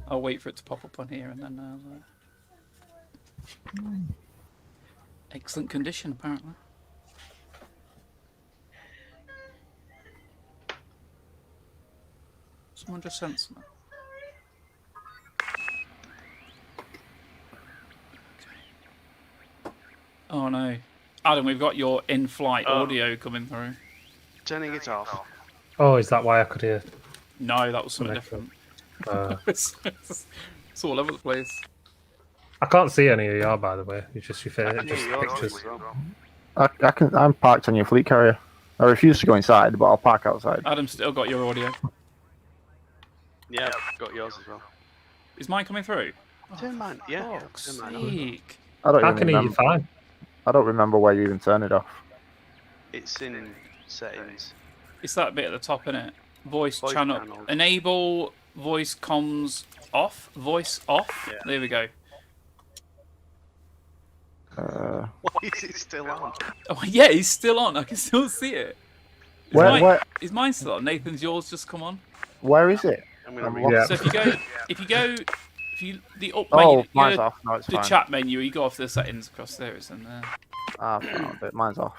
I'll wait for it to pop up on here and then excellent condition apparently. Someone just sent something. Okay. Oh no. Adam, we've got your in-flight audio coming through. Turning it off. Oh, is that why I could hear? No, that was something different. It's all over the place. I can't see any of y'all, by the way. It's just your I face, can just hear yours pictures. as well. I'm parked on your fleet carrier. I refuse to go inside, but I'll park outside. Adam's still got your audio. Yeah, I've got yours as well. Is mine coming through? Turn mine. Yeah, Fuck's turn mine on. sake. I don't I even can hear you remember. fine. I don't remember where you even turn it off. It's in settings. It's that bit at the top, innit? Voice Voice channel. channels. Enable voice comms off. Voice off. Yeah. There we go. Why is it still on? Oh yeah, he's still on. I can still see it. Is, Where- where- is mine still on? Nathan's yours just come on. Where is it? I'm gonna I'm read Yeah. So if you the up Oh, menu, mine's off. No, it's the fine. chat menu, you go off the settings across there. It's in there. Ah, found it. Mine's off.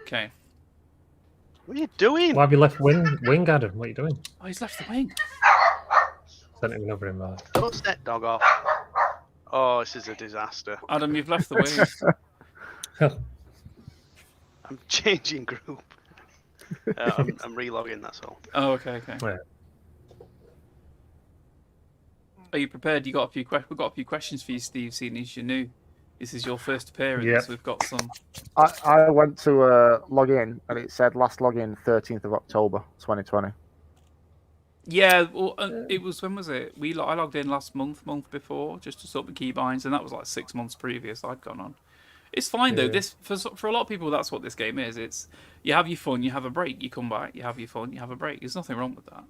Okay. What are you doing? Why have you left wing Adam? What are you doing? Oh, he's left the wing. Sent him another invite. Don't set dog off. Oh, this is a disaster. Adam, you've left the wing. I'm changing group. I'm relogging, that's all. Oh, okay. Right. Are you prepared? We've got a few questions for you, Steve. Seeing as you're new, this is your first appearance. Yep. We've got some. I went to log in and it said last login 13th of October 2020. Yeah, well, it was, when was it? I logged in last month before, just to sort the keybinds, and that was like 6 months previous I'd gone on. It's fine though. Yeah. This for a lot of people, that's what this game is. It's you have your fun, you have a break, you come back, you have your fun, you have a break. There's nothing wrong with that.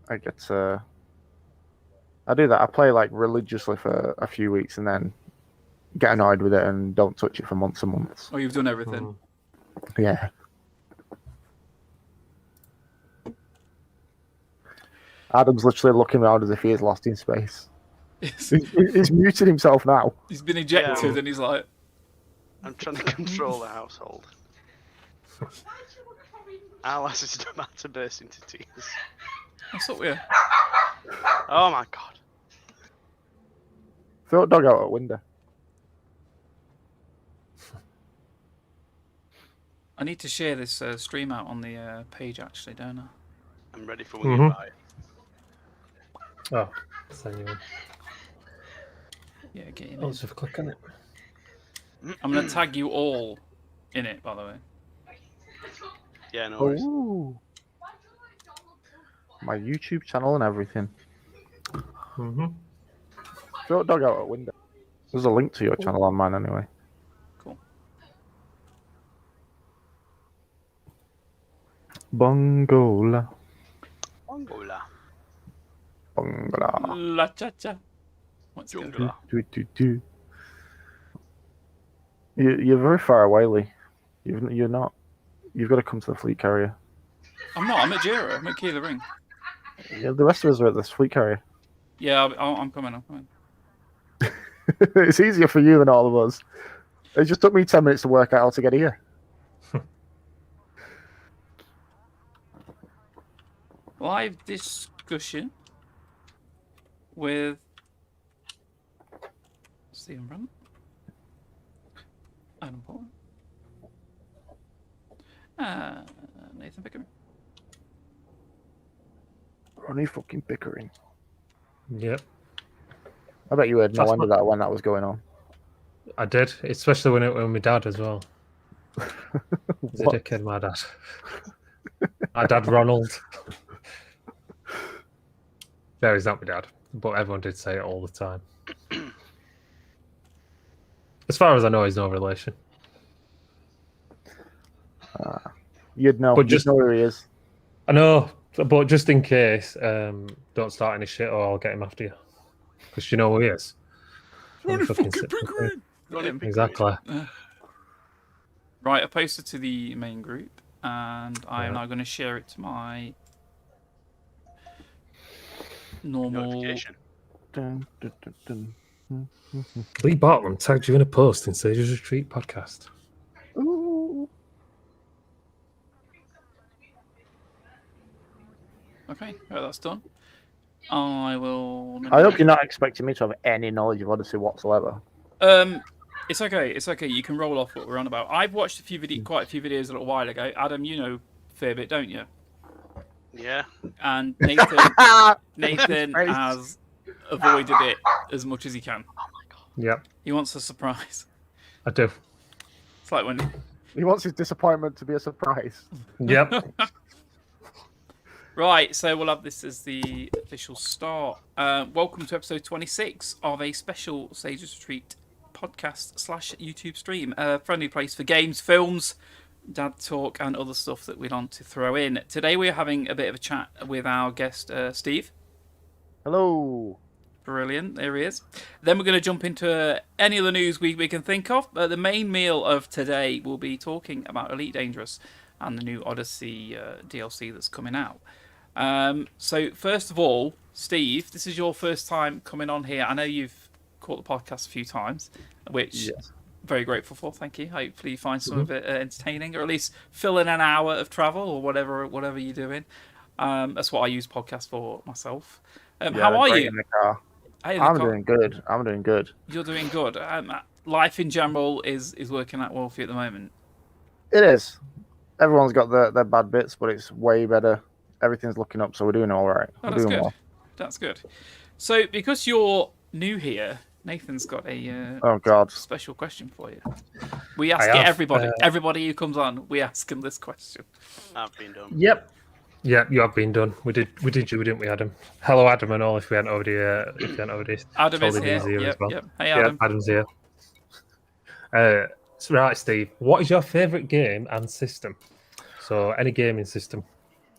I get I do that. I play like religiously for a few weeks and then get annoyed with it and don't touch it for months and months. Oh, you've done everything. Yeah. Adam's literally looking around as if he is lost in space. He's muted himself now. He's been ejected, Yeah. and he's like, I'm trying to control the household. Alice is about to burst into tears. "What's up here?" Oh my god. Throw a dog out a window. I need to share this stream out on the page, actually, don't I? I'm ready for when you buy it. Oh, send you in. Yeah, get in. Oh, let's just click on it. I'm gonna tag you all in it, by the way. Yeah, no worries. Ooh. My YouTube channel and everything. Mm-hmm. Throw a dog out a window. There's a link to your channel on mine anyway. Cool. Bongola. Hola. Bongola. La cha cha. What's going on? Jungla. You're very far away, Lee. You're not. You've got to come to the fleet carrier. I'm not. I'm at Jira. I'm at Key of the Ring. Yeah, the rest of us are at the fleet carrier. Yeah, I'm coming. I'm coming. It's easier for you than all of us. It just took me 10 minutes to work out how to get here. Live discussion with Stephen Brunt, Adam Portman, Nathan Pickering. Ronnie fucking Pickering. Yep, I bet you heard no That's end of that when that was going on. I did, especially when it was my dad as well. He's a What? dickhead, my dad. My dad, Ronald. No, he's not my dad, but everyone did say it all the time. As far as I know, he's no relation. You'd know. But You'd just- know where he is. I know, but just in case, don't start any shit or I'll get him after you. Because you know who he is. Ronnie Fucking fucking sit- Pickering! Ronnie Pickering. Exactly. Right, I posted to the main group, and I am Yeah. now going to share it to my normal. Notification. Dun, dun, dun, dun. Lee Bartlam tagged you in a post in Sage's Retreat podcast. Ooh. Okay, right, that's done. I will. I hope you're not expecting me to have any knowledge of Odyssey whatsoever. It's okay. It's okay. You can roll off what we're on about. I've watched quite a few videos a little while ago. Adam, you know a fair bit, don't you? Yeah. And Nathan has avoided it as much as he can. Yep, He wants a surprise. I do. It's like when. He wants his disappointment to be a surprise. Yep. Right, so we'll have this as the official start. Welcome to episode 26 of a special Sage's Retreat podcast / YouTube stream. A friendly place for games, films, dad talk, and other stuff that we'd want to throw in. Today we're having a bit of a chat with our guest, Steve. Hello. Brilliant, there he is. Then we're going to jump into any of the news we can think of. The main meal of today will be talking about Elite Dangerous and the new Odyssey DLC that's coming out. So first of all, Steve, this is your first time coming on here. I know you've caught the podcast a few times, which very grateful for. Thank you. Hopefully you find some of it entertaining, or at least fill in an hour of travel or whatever you're doing. That's what I use podcasts for myself. How are you? In the car. Hey, I'm doing good. You're doing good. Life in general is working out well for you at the moment. It is. Everyone's got their bad bits, but it's way better. Everything's looking up, so we're doing all right. Oh, we're that's doing good. well. That's good. So, because you're new here, Nathan's got a Oh God. special question for you. We ask it everybody who comes on. We ask them this question. I've been done. Yep. Yeah, you have been done. We did you, didn't we, Adam? Hello, Adam, and all. If we hadn't already, Adam is told him here. he's Yep, as well. yep. Hey, Adam. Yeah, Adam's here. So right, Steve. What is your favourite game and system? So any gaming system.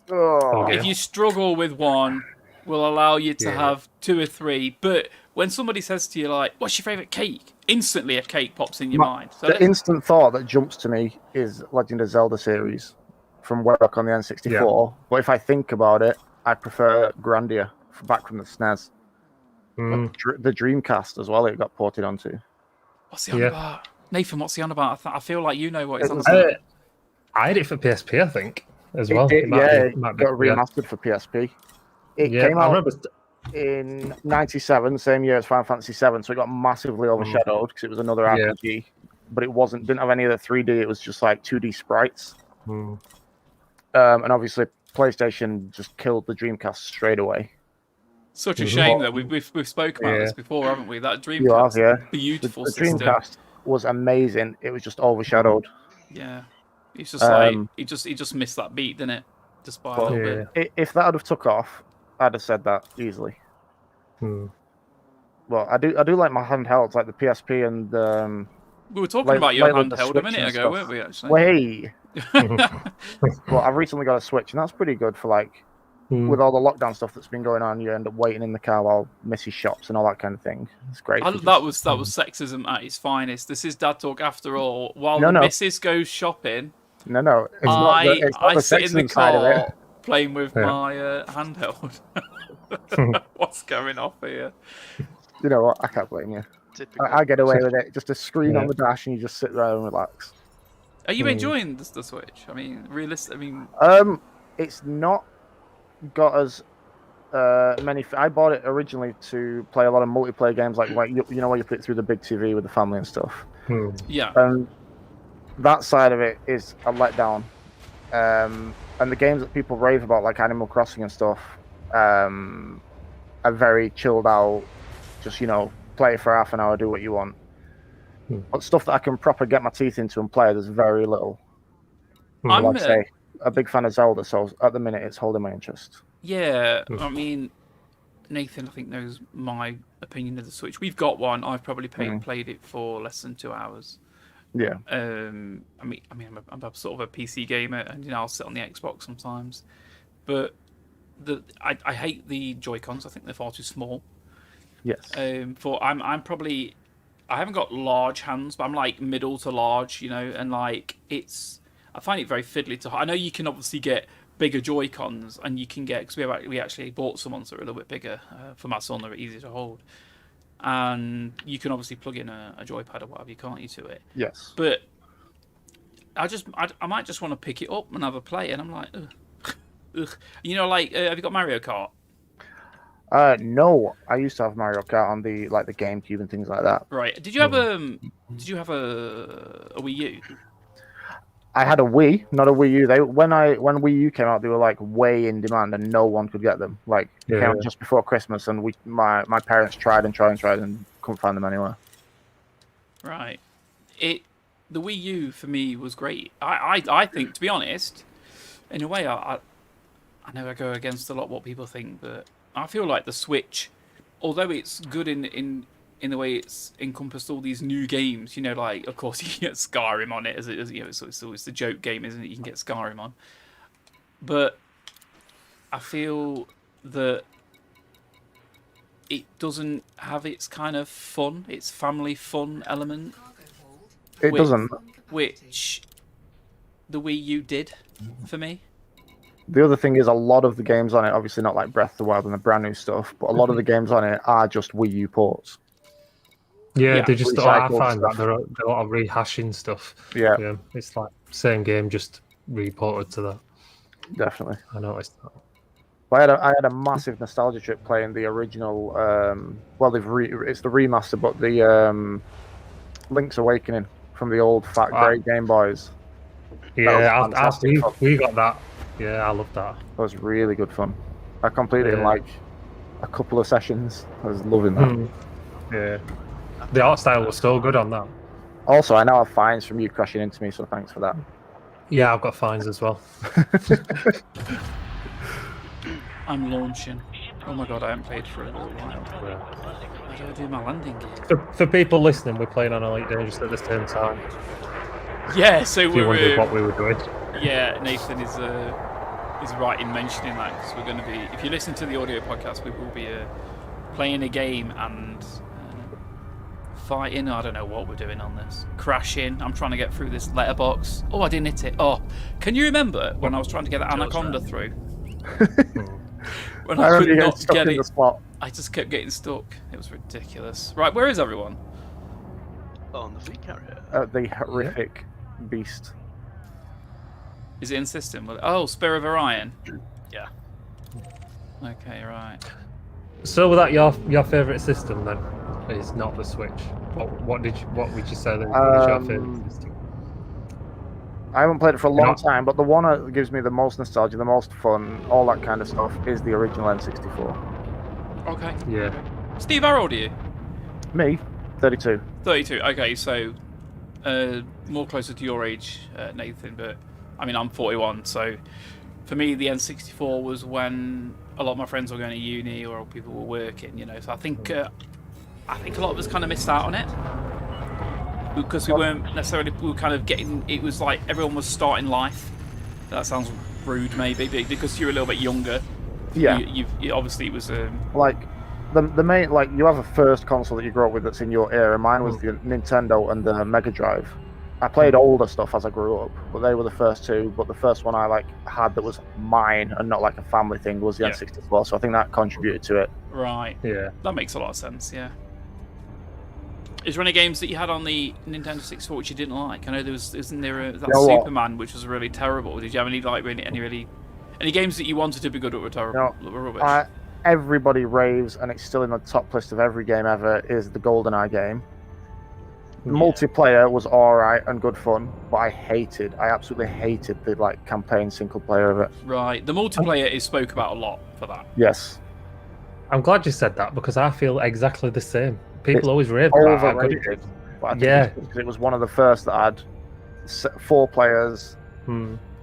Oh. Okay. If you struggle with one, we'll allow you to Yeah. have 2 or 3. But when somebody says to you, like, "What's your favourite cake?" instantly a cake pops in your mind. So The instant thought that jumps to me is Legend of Zelda series from way back on the N64. But if I think about it, I prefer Grandia back from the SNES. The Dreamcast as well. It got ported onto. what's he on about? Nathan, what's he on about? I feel like you know what he's on about. I had it for PSP, I think, as well. It might got remastered for PSP. It came I out remember. in '97, same year as Final Fantasy VII, so it got massively overshadowed because it was another RPG. But it didn't have any of the 3D. It was just like 2D sprites. And obviously, PlayStation just killed the Dreamcast straight away. Such a shame that we've spoken about this before, haven't we? That You have, Dreamcast, beautiful The system. Dreamcast was amazing. It was just overshadowed. Yeah, it's just like he just missed that beat, didn't it? Just by a little bit. If that had took off, I'd have said that easily. Well, I do like my handhelds, like the PSP and. We were talking about your with the handheld a Switch minute and ago, stuff. weren't we? Actually. Way. Well, I've recently got a Switch, and that's pretty good for like with all the lockdown stuff that's been going on. You end up waiting in the car while Missy shops and all that kind of thing. It's great. That was sexism at its finest. This is dad talk after all. While the missus goes shopping, no, it's not I the sit in the sexism side of car it. playing with my handheld. What's going off here? You know what? I can't blame you. I get away with it. Just a screen on the dash, and you just sit there and relax. Are you enjoying the Switch? I mean, It's not got as many. I bought it originally to play a lot of multiplayer games, like you know where you put it through the big TV with the family and stuff. Yeah. And that side of it is a letdown. And the games that people rave about, like Animal Crossing and stuff, are very chilled out. Just play for half an hour, do what you want. But stuff that I can proper get my teeth into and play, there's very little. I'm like I say, a big fan of Zelda, so at the minute it's holding my interest. Yeah, I mean, Nathan, I think, knows my opinion of the Switch. We've got one. I've probably played it for less than 2 hours. Yeah. I mean, I'm a sort of a PC gamer, and I'll sit on the Xbox sometimes. But I hate the Joy-Cons. I think they're far too small. Yes. I'm probably, I haven't got large hands, but I'm like middle to large, and like I find it very fiddly to. I know you can obviously get bigger Joy Cons, and you can get because we actually bought some ones that are a little bit bigger for my son. They're easier to hold, and you can obviously plug in a joypad or whatever, can't you, to it? Yes. But I might just want to pick it up and have a play, and I'm like, ugh, ugh. You know, like have you got Mario Kart? No, I used to have Mario Kart on the GameCube and things like that. Right. Did you have a Wii U? I had a Wii, not a Wii U. When Wii U came out, they were like way in demand, and no one could get them. Like they came out just before Christmas, and my parents tried and couldn't find them anywhere. Right. The Wii U for me was great. I think, to be honest, in a way, I know I go against a lot what people think, but I feel like the Switch, although it's good in the way it's encompassed all these new games, you know, like of course you can get Skyrim on it as you know, it's always the joke game, isn't it? You can get Skyrim on, but I feel that it doesn't have its kind of fun, its family fun element. It doesn't. Which the Wii U did for me. The other thing is a lot of the games on it, obviously not like Breath of the Wild and the brand new stuff, but a lot of the games on it are just Wii U ports. Yeah, they just. I recycled find that stuff. there are a lot of rehashing stuff. Yeah, It's like same game, just reported to that. definitely. I noticed that. But I had a massive nostalgia trip playing the original. Well, it's the remaster, but the Link's Awakening from the old fat grey Game Boys. Yeah, was fantastic fun. we got that. Yeah, I love that. It was really good fun. I completed it in like a couple of sessions. I was loving that. Yeah, the art style was so good on that. Also, I now have fines from you crashing into me, so thanks for that. Yeah, I've got fines as well. I'm launching. Oh my god, I haven't played for a little while. Yeah. How do I do my landing gear? For people listening, we're playing on Elite Dangerous at the same time. Yeah, so If you wondered we're what we were doing. yeah. Nathan is right in mentioning that because we're going to be. If you listen to the audio podcast, we will be playing a game and fighting. I don't know what we're doing on this. Crashing. I'm trying to get through this letterbox. Oh, I didn't hit it. Oh, can you remember when I was trying to get the Anaconda through? When I could not get it, I just kept getting stuck. It was ridiculous. Right, where is everyone? On the fleet carrier. The horrific beast. Is it in system? Oh, Spear of Orion. Yeah. Okay, right. So, was that your favourite system then? It's not the Switch. What would you say that was your favourite system? I haven't played it for a long time, but the one that gives me the most nostalgia, the most fun, all that kind of stuff, is the original N64. Okay. Yeah. Steve, how old are you? Me, 32. 32. Okay, so more closer to your age, Nathan. But I mean, I'm 41, so for me, the N64 was when a lot of my friends were going to uni or people were working. You know, so I think a lot of us kind of missed out on it because we weren't necessarily. We were kind of getting. It was like everyone was starting life. That sounds rude, maybe, but because you're a little bit younger. Yeah. You obviously it was. Like the main, like you have a first console that you grew up with that's in your era. Mine was the Nintendo and the Mega Drive. I played older stuff as I grew up, but they were the first two. But the first one I had that was mine and not like a family thing was the N64. So I think that contributed to it. Right. Yeah. That makes a lot of sense. Yeah. Is there any games that you had on the Nintendo 64 which you didn't like? I know isn't there that Superman which was really terrible. Did you have any any games that you wanted to be good but were terrible? No, were rubbish? Everybody raves, and it's still in the top list of every game ever. Is the GoldenEye game. The multiplayer was alright and good fun, but I absolutely hated the campaign single player of it. Right, the multiplayer is spoke about a lot for that. Yes. I'm glad you said that because I feel exactly the same. People always rave about how good it is. But I think because it was one of the first that had 4 players,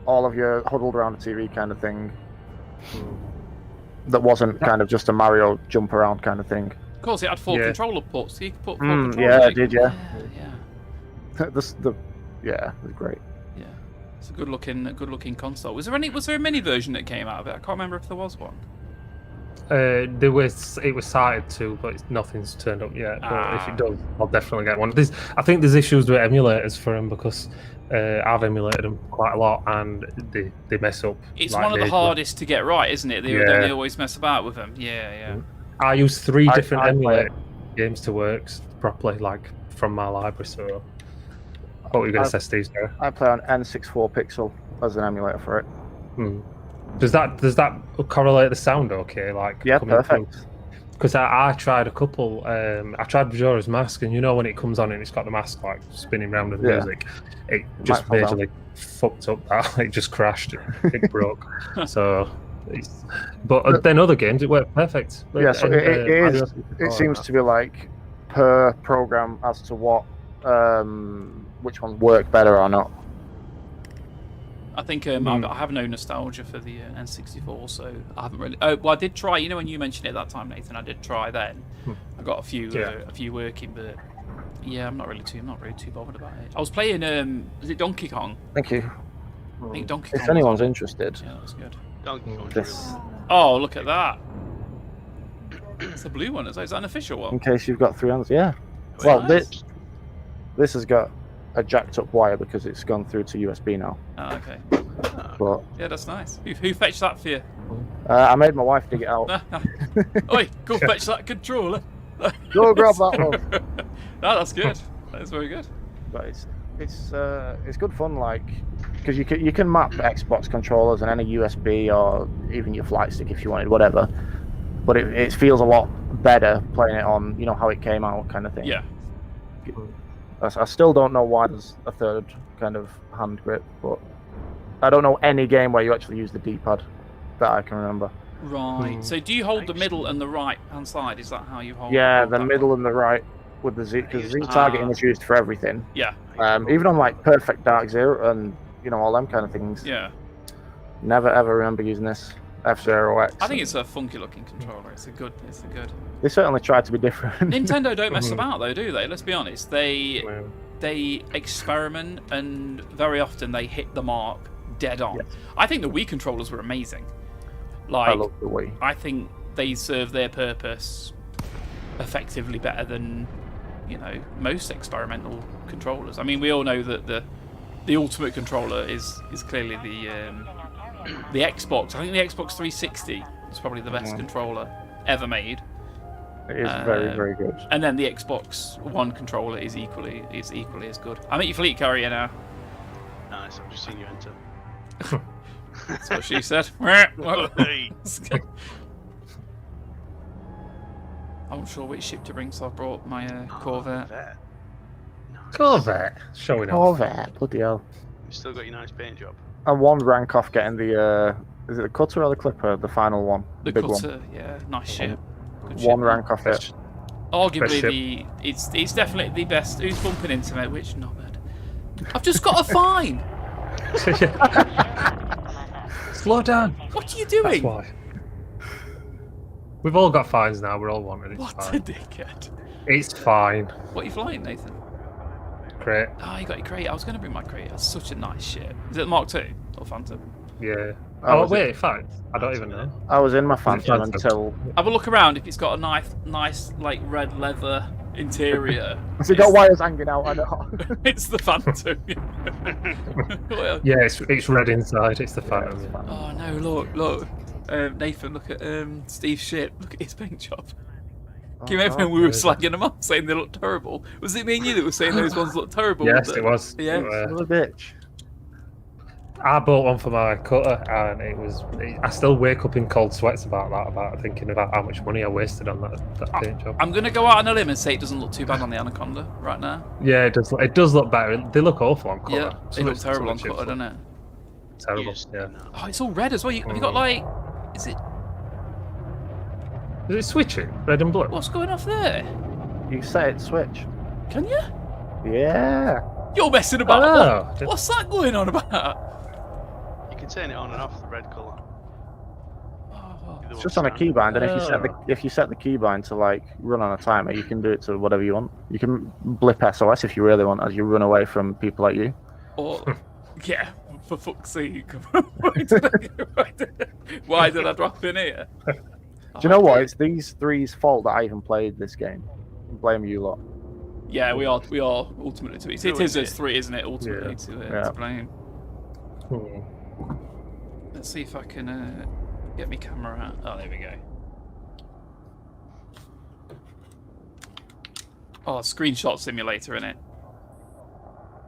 all of you huddled around a TV kind of thing. That wasn't kind of just a Mario jump around kind of thing. Of course, it had 4 controller ports. So you could put 4 controllers. Yeah, it did, yeah. Yeah. It was great. Yeah, it's a good looking console. Was there a mini version that came out of it? I can't remember if there was one. There was it was cited to, but nothing's turned up yet. But if it does, I'll definitely get one. I think there's issues with emulators for them because I've emulated them quite a lot and they mess up. It's like one of the they- hardest to get right, isn't it? They Yeah. always mess about with them. Yeah. I use 3 different I play emulator games to work properly, like from my library. So, what were you going to say, Steve? Sorry. I play on N64 Pixel as an emulator for it. Does that correlate the sound okay? Like Yeah, perfect. Because I tried a couple. I tried Majora's Mask, and you know when it comes on and it's got the mask like spinning around with the Yeah. music, it just might fall majorly fucked up. That it just crashed. It broke. So, but then other games it worked perfect. Yeah, so it seems to be like per program as to what which ones work better or not. I think I have no nostalgia for the N64, so I haven't really. Oh, well, I did try. You know, when you mentioned it that time, Nathan, I did try then. I got a few working, but yeah, I'm not really too bothered about it. I was playing. Is it Donkey Kong? Thank you. I think Donkey Kong. If anyone's interested, Yeah, that was good. Donkey Kong's this, real. Oh, look at that! It's a blue one. Is that an official one? in case you've got 3 hands, yeah. Oh, Well, nice. this has got a jacked up wire because it's gone through to USB now. Oh, okay. But Yeah, that's nice. Who fetched that for you? I made my wife dig it out. Oi, go fetch that controller. Go grab that one. No, that's good. That's very good. But it's good fun, like, because you can map Xbox controllers and any USB or even your flight stick if you wanted, whatever. But it feels a lot better playing it on, you know, how it came out kind of thing. Yeah. I still don't know why there's a third kind of hand grip, but I don't know any game where you actually use the D-pad that I can remember. Right. So do you hold the middle and the right hand side? Is that how you hold? Yeah, hold the that middle one? and the right with the Z, because Z targeting is used for everything. Yeah. Even on like Perfect Dark Zero and you know all them kind of things. Yeah. Never ever remember using this F-Zero X. I think it's a funky looking controller. It's a good. They certainly tried to be different. Nintendo don't mess about though, do they? Let's be honest. They experiment and very often they hit the mark dead on. Yes. I think the Wii controllers were amazing. I Like love the Wii. I think they serve their purpose effectively better than, you know, most experimental controllers. I mean, we all know that the ultimate controller is clearly the Xbox. I think the Xbox 360 is probably the best controller ever made. It is very, very good. And then the Xbox One controller is equally as good. I'm at your fleet carrier now. Nice, I've just seen you enter. That's what she said. Hey. I'm not sure which ship to bring, so I brought my Corvette. There. Nice. Corvette showing off. Corvette, bloody hell. You still got your nice paint job. And one rank off getting the is it the cutter or the clipper? The final one, The big cutter, yeah, nice ship. Good one. One ship. rank off it. Arguably it's definitely the best. Who's bumping into me? Which not bad. I've just got a fine. Slow down. What are you That's doing? why. We've all got fines now. We're all wanted. It's What a fine. dickhead. It's fine. What are you flying, Nathan? Great. Oh, you got your crate. I was going to bring my crate. That's such a nice ship. Is it the Mark II or Phantom? Yeah. Oh, Oh, was it? wait, fine. I don't even know. I was in my Phantom Phantom? until. Have a look around if it's got a nice like red leather interior. Has it got wires hanging out? I know. It's the Phantom. Well, Yeah, it's red inside. It's the Phantom. it's fine. oh no! Look. Nathan, look at Steve's ship. Look at his paint job. Oh, Can you remember God. when we were slagging them off, saying they looked terrible? Was it me and you that were saying those ones look terrible? Yes, it was. Yeah. It Son of a bitch. I bought one for my cutter, and I still wake up in cold sweats about thinking about how much money I wasted on that paint job. I'm gonna go out on a limb and say it doesn't look too bad on the Anaconda right now. Yeah, it does. It does look better. They look awful on cutter. Yeah, it looks terrible on cutter, doesn't it? Terrible. Just, Yeah. no. Oh, it's all red as well. Have you got like? Is it? Is it switching red and blue? What's going off there? You set it switch. Can you? Yeah. You're messing about. Oh, What's that going on about? You can turn it on and off the red colour. Oh, It's just on a keybind, and if you set the keybind to like run on a timer, you can do it to whatever you want. You can blip SOS if you really want, as you run away from people like you. or yeah, for fuck's sake! Why did I drop in here? Do you know what? It's these three's fault that I even played this game. Blame you lot. Yeah, we are ultimately to be. It is us three, isn't it? Ultimately Yeah. to blame. Hmm. Let's see if I can get my camera out. Oh, there we go. Oh, screenshot simulator in it.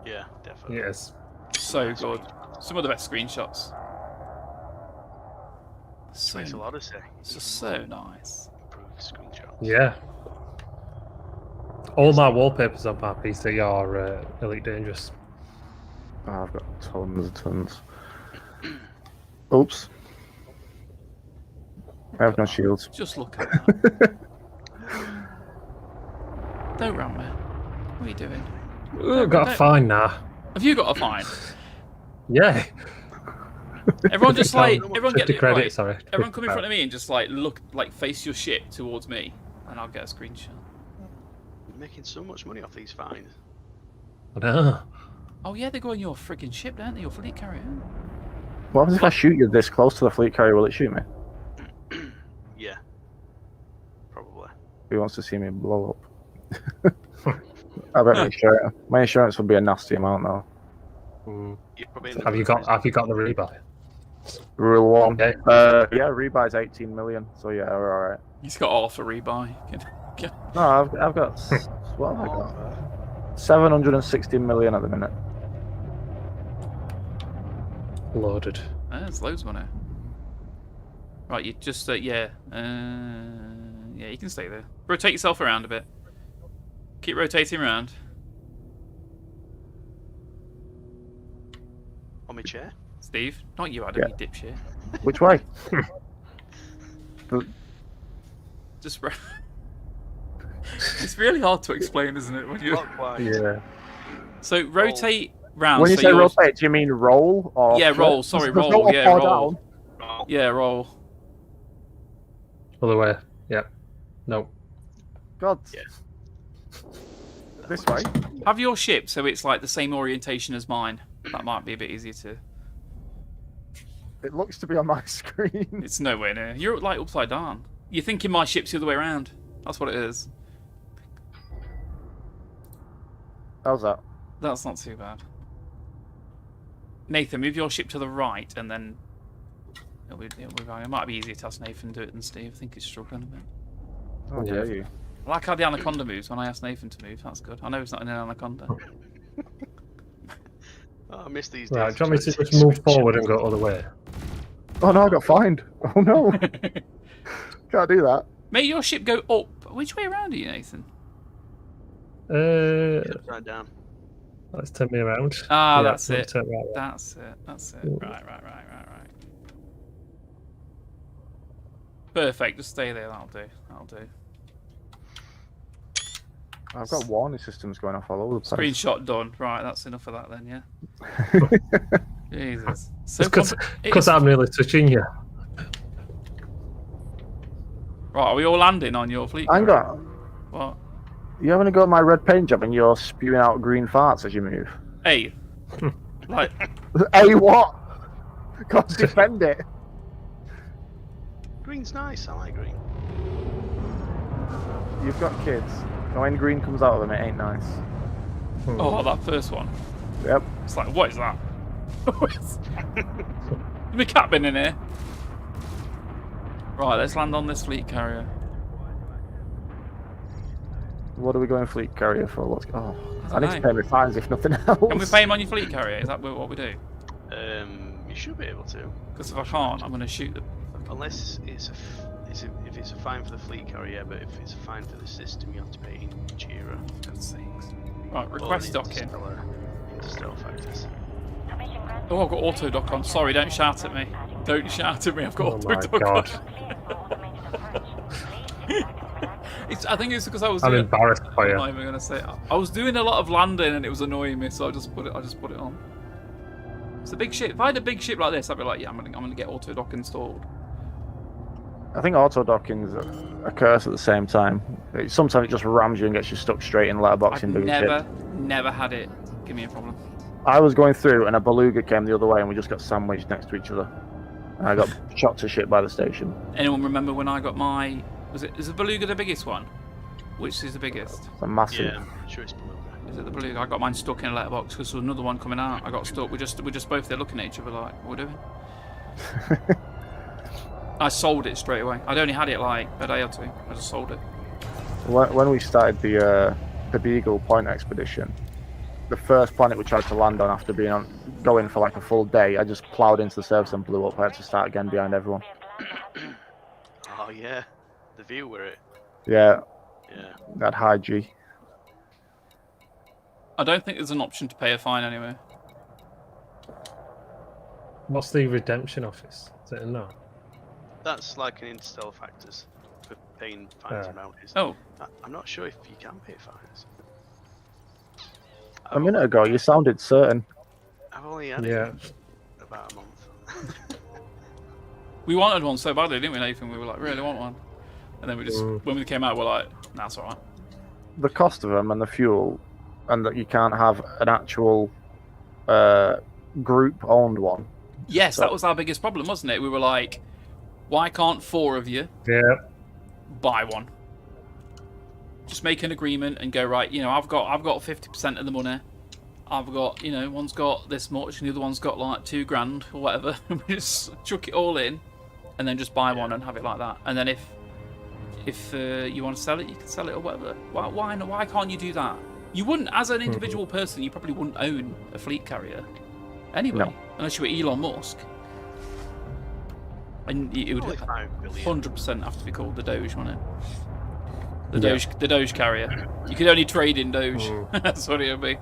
Yeah, definitely. Yes. So good. Some of the best screenshots. So, Makes a lot of sense. it's just so nice. Improved screenshots. Yeah. All my wallpapers on my PC are Elite Dangerous. Oh, I've got tons. Oops. I have no shields. Just look at that. Don't run me. What are you doing? Ooh, got a fine now. Have you got a fine? Yeah. Everyone just like everyone 50 get credit, right. sorry. Everyone come in 50 front of me and just like look, like face your ship towards me, and I'll get a screenshot. You're making so much money off these fines. I know. Oh yeah, they go on your friggin' ship, don't they? Your fleet carrier. What happens if I shoot you this close to the fleet carrier? Will it shoot me? Yeah. Probably. Who wants to see me blow up? I bet my insurance would be a nasty amount though. Mm. You're probably in the Have you got the rebuy? Rule 1. Okay. Yeah, rebuy's 18 million. So yeah, we're all right. He's got half a rebuy. No, I've got what have I got? 760 million at the minute. Loaded. There's loads of money. Right, you just yeah, yeah, you can stay there. Rotate yourself around a bit. Keep rotating around. On my chair. Steve, not you, Adam, Yeah. you dipshit. Which way? Just. It's really hard to explain, isn't it? When you. Clockwise. Yeah. So rotate round. When you so say you're- rotate, do you mean roll or? Yeah, roll, flip? sorry, There's roll, no yeah, up or roll. down. Oh, Yeah, roll. Other way. Yep. No. God. Yeah. This way. Have your ship so it's like the same orientation as mine. That might be a bit easier to. It looks to be on my screen. It's nowhere near. You're like upside down. You're thinking my ship's the other way around. That's what it is. How's that? That's not too bad. Nathan, move your ship to the right, and then it'll be fine. It might be easier to ask Nathan to do it than Steve. I think he's struggling a bit. Oh, Yeah. dare you? I like how the anaconda moves when I ask Nathan to move. That's good. I know it's not an anaconda. Oh, I missed these Right, days. do you want me to just move forward and go other way? Oh no, I got fined. Oh no. Can't do that. Make your ship go up. Which way around are you, Nathan? Upside down. Let's turn me around. Ah, Yeah, that's let's it. turn right. That's it. That's it. Right. Perfect. Just stay there. That'll do. I've got warning systems going off all over the place. Screenshot done. Right, that's enough of that then, yeah. Jesus. So Because I'm really touching you. Right, are we all landing on your fleet? Hang carrier? on. What? You having a go at my red paint job and you're spewing out green farts as you move? Hey. Like, Hey, what? Can't defend it. Green's nice. I like green. You've got kids. When green comes out of them, it ain't nice. oh, that first one. Yep. It's like, what is that? There's my cat been in here. Right, let's land on this fleet carrier. What are we going fleet carrier for? Let's go. I I need to pay my fines if nothing else. Can we pay him on your fleet carrier? Is that what we do? You should be able to. Because if I can't, I'm going to shoot them. Unless if it's a fine for the fleet carrier, but if it's a fine for the system, you have to pay in Jira. God's sakes. Right, request docking. Interstellar factors. Oh, I've got auto dock on. Sorry, don't shout at me. Don't shout at me. I've got Oh auto my dock God. on. I think it's because I was. I'm doing, embarrassed by I'm you. not even gonna say it. I was doing a lot of landing and it was annoying me, so I just put it on. It's a big ship. If I had a big ship like this, I'd be like, yeah, I'm gonna get auto dock installed. I think auto docking's a curse at the same time. Sometimes it just rams you and gets you stuck straight in letterbox I've in big never had it give me a problem. I was going through and a beluga came the other way and we just got sandwiched next to each other. And I got shot to shit by the station. Anyone remember when I got my? Is the Beluga the biggest one? Which is the biggest? It's a massive. Yeah, I'm sure it's Beluga. Is it the Beluga? I got mine stuck in a letterbox because there was another one coming out. I got stuck. We're just both there looking at each other like, what are we doing? I sold it straight away. I'd only had it like a day or two. I just sold it. When we started the Beagle Point expedition, the first planet we tried to land on after going for like a full day, I just ploughed into the surface and blew up. I had to start again behind everyone. Oh yeah, the view were it. Yeah, Yeah. that high G. I don't think there's an option to pay a fine anyway. What's the redemption office? Is it a no? That's like an Interstellar Factors for paying fines and bounties. Oh, I'm not sure if you can pay fines. A minute ago, you sounded certain. I've only had Yeah. it for about a month. we wanted one so badly, didn't we, Nathan? We were like, really want one. And then we just, when we came out, we're like, nah, it's alright. The cost of them and the fuel, and that you can't have an actual group-owned one. Yes, So- that was our biggest problem, wasn't it? We were like, why can't 4 of you Yeah. buy one? Just make an agreement and go, right, you know, I've got 50% of the money. I've got, you know, one's got this much and the other one's got like $2,000 or whatever. We just chuck it all in and then just buy one and have it like that. And then if you want to sell it, you can sell it or whatever. Why can't you do that? You wouldn't, as an individual person, you probably wouldn't own a fleet carrier anyway, No. unless you were Elon Musk. And it would Only 5 billion. 100% have to be called the Doge, wouldn't it? Yeah. The Doge carrier. You could only trade in Doge. That's what it would be.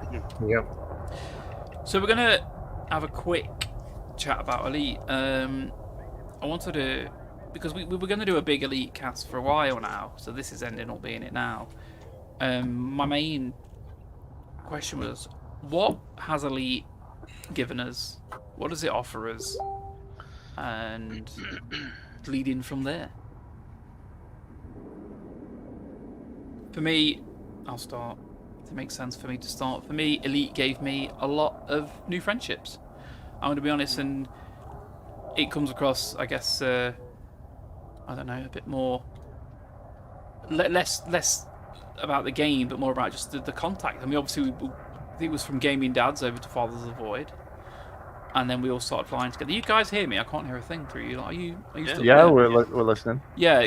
Yep. So we're gonna have a quick chat about Elite. I wanted to, because we were gonna do a big Elite cast for a while now, so this is ending up being it now. My main question was, what has Elite given us? What does it offer us? And leading from there. For me, I'll start. If it makes sense for me to start. For me, Elite gave me a lot of new friendships. I'm going to be honest, and it comes across, I guess, I don't know, a bit more, less about the game, but more about just the contact. I mean, obviously, it was from Gaming Dads over to Fathers of the Void. And then we all started flying together. You guys hear me? I can't hear a thing through you. Like, are you still Yeah, there? we're listening. Yeah,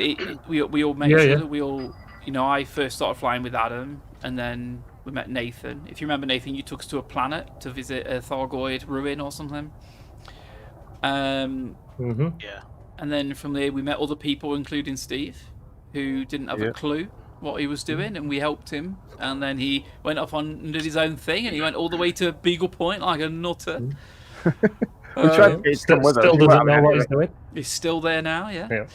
we all met Yeah, each yeah. other. We all, you know, I first started flying with Adam, and then we met Nathan. If you remember, Nathan, you took us to a planet to visit a Thargoid ruin or something. Mm-hmm. Yeah. And then from there, we met other people, including Steve, who didn't have a Yeah. clue what he was doing, and we helped him. And then he went off and did his own thing, and he went all the way to Beagle Point like a nutter. We tried to get him Still, with us. still He doesn't weren't know having what any he's of it. doing. He's still there now, yeah. Yeah.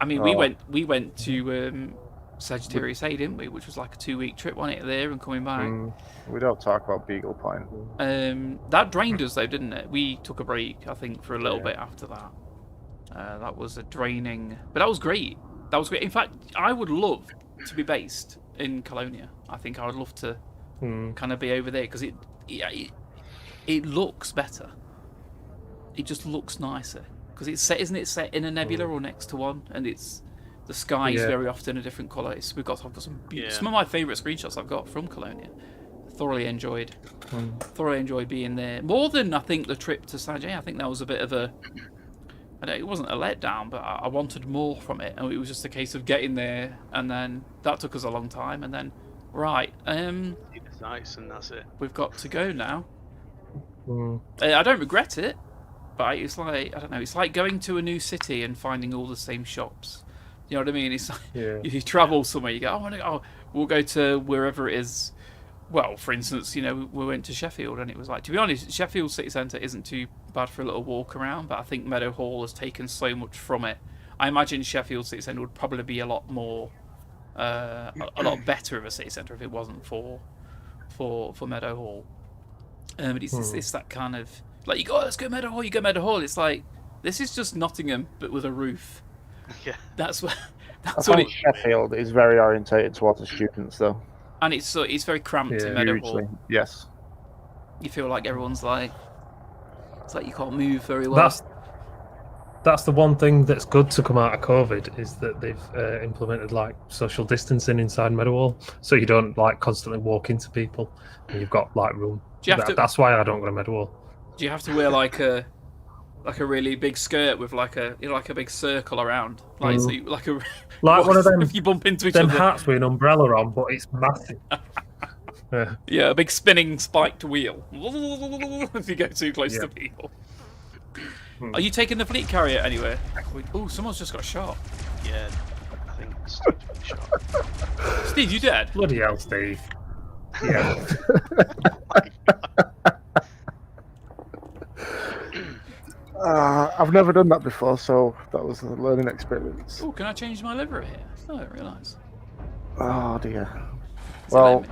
I mean, Oh. we went to Sagittarius A, didn't we? Which was like a 2-week trip, wasn't it? There and coming back. We don't talk about Beagle Point. That drained us though, didn't it? We took a break, I think, for a little Yeah. bit after that. That was a draining, but that was great. That was great. In fact, I would love to be based in Colonia. I think I would love to kind of be over there because it looks better. It just looks nicer because it's set, isn't it? Set in a nebula or next to one, and it's the sky is Yeah. very often a different colour. I've got some Yeah. some of my favourite screenshots I've got from Colonia. Thoroughly enjoyed being there more than I think the trip to Sajay. I think that was a bit of a, it wasn't a letdown, but I wanted more from it, and it was just a case of getting there, and then that took us a long time, and then right, See the sights and that's it. we've got to go now. I don't regret it, but it's like, I don't know, it's like going to a new city and finding all the same shops. You know what I mean? It's like Yeah. you travel somewhere, you go, we'll go to wherever it is. Well, for instance, you know, we went to Sheffield, and it was like, to be honest, Sheffield city centre isn't too bad for a little walk around, but I think Meadow Hall has taken so much from it. I imagine Sheffield city centre would probably be a lot more, a lot better of a city centre if it wasn't for Meadow Hall. But it's that kind of, like, you go, let's go Meadow Hall, you go Meadow Hall. It's like, this is just Nottingham, but with a roof. Yeah. That's what. I That's what find it. Sheffield is very orientated towards the students, though. And it's very cramped Yeah, in Meadow Hugely. Hall. Yes. You feel like everyone's like, it's like you can't move very well. That's the one thing that's good to come out of COVID is that they've implemented like social distancing inside Meadowall, so you don't like constantly walk into people, and you've got like room. Do you have to? That's why I don't go to Meadowall. Do you have to wear like a really big skirt with like a like a big circle around, like so you, like a Like one of them. if you bump into each Them other? hats with an umbrella on, but it's massive. Yeah. Yeah, a big spinning spiked wheel. If you go too close to people. Are you taking the fleet carrier anywhere? Oh, someone's just got shot. Yeah, I think Steve's been shot. Steve, you dead? Bloody hell, Steve. Yeah. I've never done that before, so that was a learning experience. Oh, can I change my livery here? Oh, I didn't realise. Oh dear. Does that let Well, me-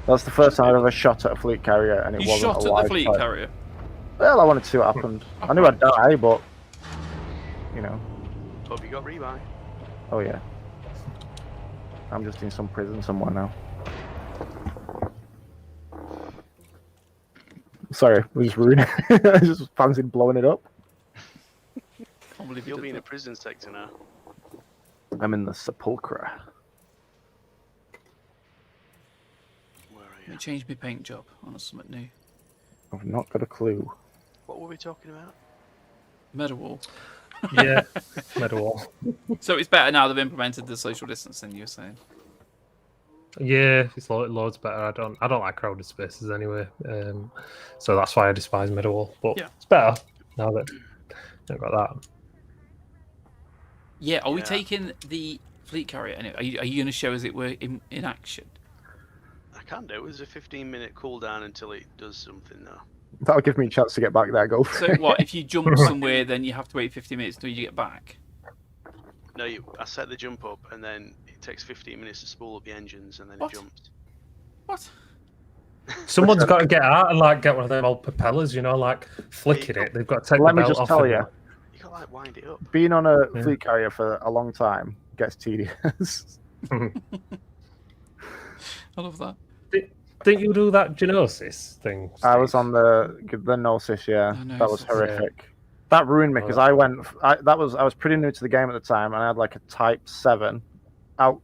that's the first time I've ever shot at a fleet carrier, and it you wasn't shot a at live the fleet fight. carrier. Well, I wanted to see what happened. I knew I'd die, but you know. Hope you got rebuy. Oh yeah. I'm just in some prison somewhere now. Sorry, we just ruined it. I just fancied blowing it up. Can't believe you You'll did be in a that. prison sector now. I'm in the sepulchre. Where are Let you? me change my paint job on something new. I've not got a clue. What were we talking about? Meadowall. Yeah. Meadowall. So it's better now they've implemented the social distancing. You were saying. Yeah, it's loads better. I don't like crowded spaces anyway, so that's why I despise Meadowall. But Yeah. it's better now that I've got that. Yeah. Are we Yeah. taking the fleet carrier anyway? Are you going to show us it were in action? I can do. There's a 15-minute cooldown until it does something now. That'll give me a chance to get back there. Go for So it. what? If you jump somewhere, then you have to wait 50 minutes until you get back. No, I set the jump up, and then it takes 15 minutes to spool up the engines, and then What? it jumps. What? Someone's got to get out and like get one of them old propellers, like flicking it. They've got to take Let the me belt just off. tell and, you, You gotta like wind it up. being on a Yeah. fleet carrier for a long time gets tedious. I love that. Didn't you do that Genosis thing? I was Steve? on the Gnosis, yeah. The That was Gnosis, horrific. That ruined me Oh, because I was pretty new to the game at the time, and I had like a Type 7 all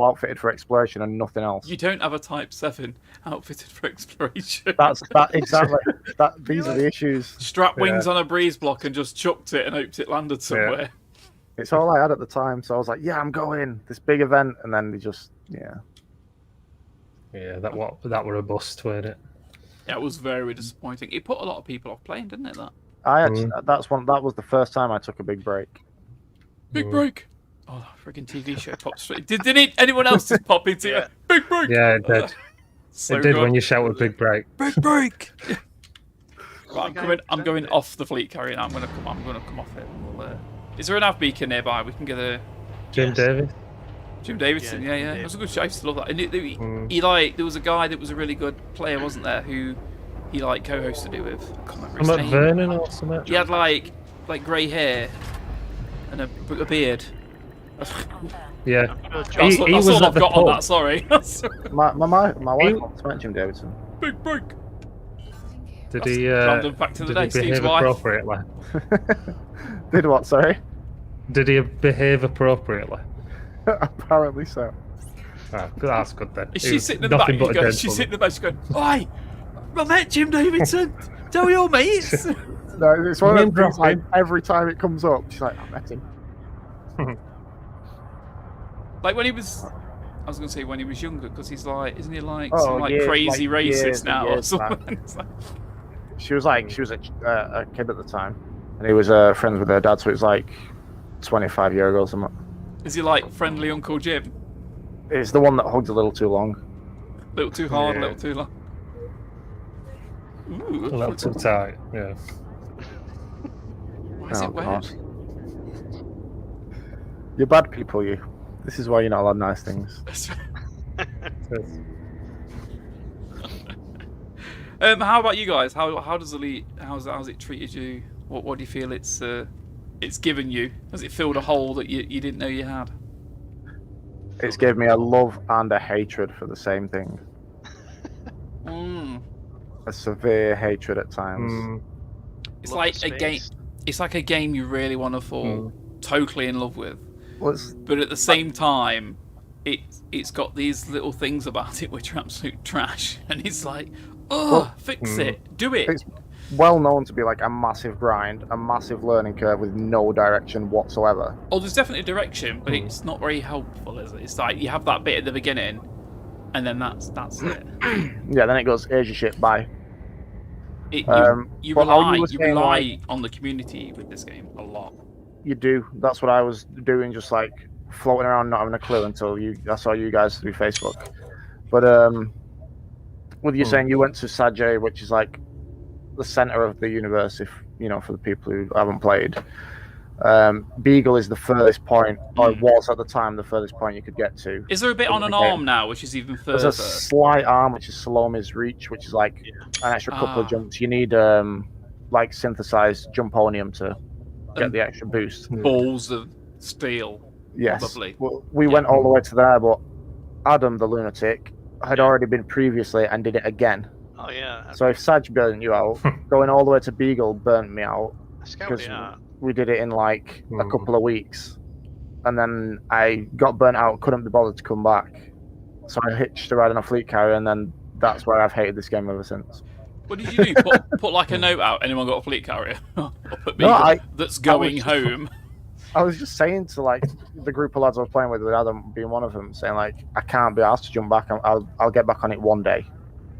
outfitted for exploration and nothing else. You don't have a Type 7 outfitted for exploration. That exactly. These are the issues. Strap wings Yeah. on a breeze block and just chucked it and hoped it landed somewhere. It's all I had at the time, so I was like, yeah, I'm going this big event, and then they just Yeah, that were a bust, weren't it? Yeah, it was very disappointing. It put a lot of people off playing, didn't it? That I actually that was the first time I took a big break. big break. Oh, that freaking TV show popped straight. Did anyone else just pop into Yeah. it? Big break. Yeah, it did. So It did good. when you shouted "big break." Big break. Right, the guy I'm who going presented it? off the fleet carrier now. I'm going to come off it. Is there an nav beacon nearby? We can get a Jim Yes. Davis. Jim Davidson. Yeah, Yeah. Jim It was a good show. I used to love that. And Mm. he like there was a guy that was a really good player, wasn't there? Who he like co-hosted it with. I can't remember his I'm name. at Vernon or something. He had like grey hair and a beard. Yeah. That's, He that's was all at I've the got on pub. that. Sorry. My wife He- wants to mention Davidson. Big break. Did That's he? random fact of the Did day. he Steve's behave wife. appropriately? Did what? Sorry. Did he behave appropriately? Apparently so. Ah, that's good then. Is He she was sitting in the back? nothing but a She's gentleman. sitting in the back. She's going, "Oi, I met Jim Davidson. Tell your mates." No, it's one of Name those things, like dropping. every time it comes up, she's like, I met him. Like when he was, I was going to say when he was younger, because he's like, isn't he like Oh, some like years- crazy like racist years and now or years back. something? It's like, She was a kid at the time, and he was friends with her dad, so it was like 25 years ago or something. is he like friendly Uncle Jim? It's the one that hugs a little too long. A little too hard, a Yeah. little too long. A Ooh, little too tight. Yeah. why is Oh, it wet? God. You're bad people, you. This is why you're not allowed nice things. How about you guys? How does Elite? How's it treated you? What do you feel it's given you? Has it filled a hole that you didn't know you had? It's given me a love and a hatred for the same thing. Mm. A severe hatred at times. Mm. It's Love like the a game. space. it's like a game you really want to fall totally in love with, Well, but at the same time, it's got these little things about it which are absolute trash, and it's like, fix it, do it. it's well known to be like a massive grind, a massive learning curve with no direction whatsoever. Oh, there's definitely direction, but it's not very helpful, is it? It's like you have that bit at the beginning, and then that's it. Yeah, then it goes, here's your shit, bye. You but how rely you were saying, like, on the community with this game a lot. You do. That's what I was doing, just like floating around, not having a clue until I saw you guys through Facebook. But with you saying you went to Sajay, which is like the center of the universe, if for the people who haven't played. Beagle is the furthest point, or was at the time the furthest point you could get to. Is there a bit on an arm now, which is even further? There's a slight arm, which is Salome's reach, which is like an extra couple of jumps. You need like synthesized jumponium to get the extra boost. Balls of steel. Yes. Lovely. Well, we went all the way to there, but Adam, the lunatic, had already been previously and did it again. Oh yeah. So if Saj burnt you out, going all the way to Beagle burnt me out. Because we did it in like a couple of weeks, and then I got burnt out, couldn't be bothered to come back, so I hitched a ride on a fleet carrier, and then that's where I've hated this game ever since. What did you do? Put like a note out. Anyone got a fleet carrier? Or put Beagle that's going home. I was just saying to like the group of lads I was playing with Adam being one of them, saying like I can't be asked to jump back. I'll get back on it one day.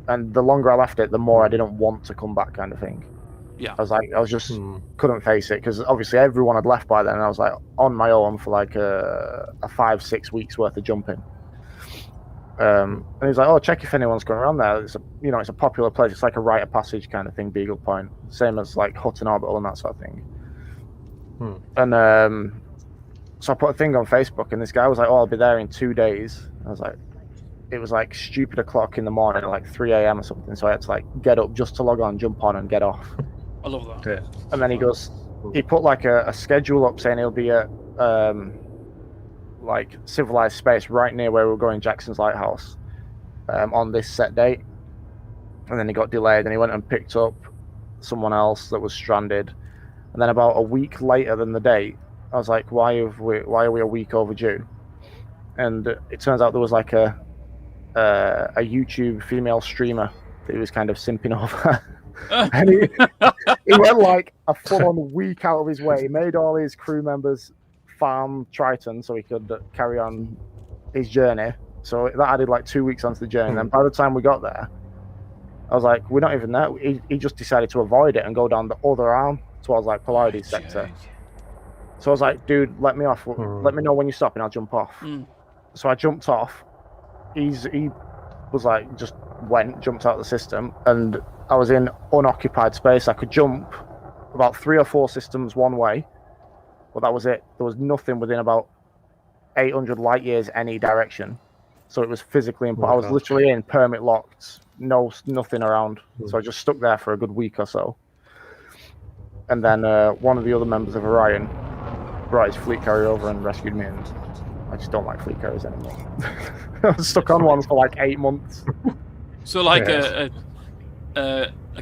And the longer I left it, the more I didn't want to come back, kind of thing. Yeah. I was just couldn't face it, because obviously everyone had left by then, and I was like on my own for like a 5-6 weeks worth of jumping. And he's like, "Oh, check if anyone's going around there. It's a popular place. It's like a rite of passage kind of thing, Beagle Point, same as like Hutton Orbital and that sort of thing." And so I put a thing on Facebook, and this guy was like, "Oh, I'll be there in 2 days." I was like, it was like stupid o'clock in the morning, like 3 a.m. or something. So I had to like get up just to log on, jump on, and get off. I love that. Yeah. And then he put like a schedule up saying he'll be at like civilized space right near where we were going, Jackson's Lighthouse, on this set date. And then he got delayed, and he went and picked up someone else that was stranded. And then about a week later than the date, I was like, why are we a week overdue? And it turns out there was like a YouTube female streamer that he was kind of simping over. And he went like a full-on week out of his way. He made all his crew members farm Triton so he could carry on his journey. So that added like 2 weeks onto the journey. And then by the time we got there, I was like, we're not even there. He just decided to avoid it and go down the other arm towards like Pleiades sector. So I was like, dude, let me off. Let me know when you stop and I'll jump off. So I jumped off. He was like, just jumped out of the system, and I was in unoccupied space. I could jump about 3 or 4 systems one way, but that was it. There was nothing within about 800 light years any direction. So it was physically impossible. I was literally in permit locked, nothing around. So I just stuck there for a good week or so. And then one of the other members of Orion brought his fleet carrier over and rescued me, and I just don't like fleet carriers anymore. I was stuck on one for like 8 months. So like a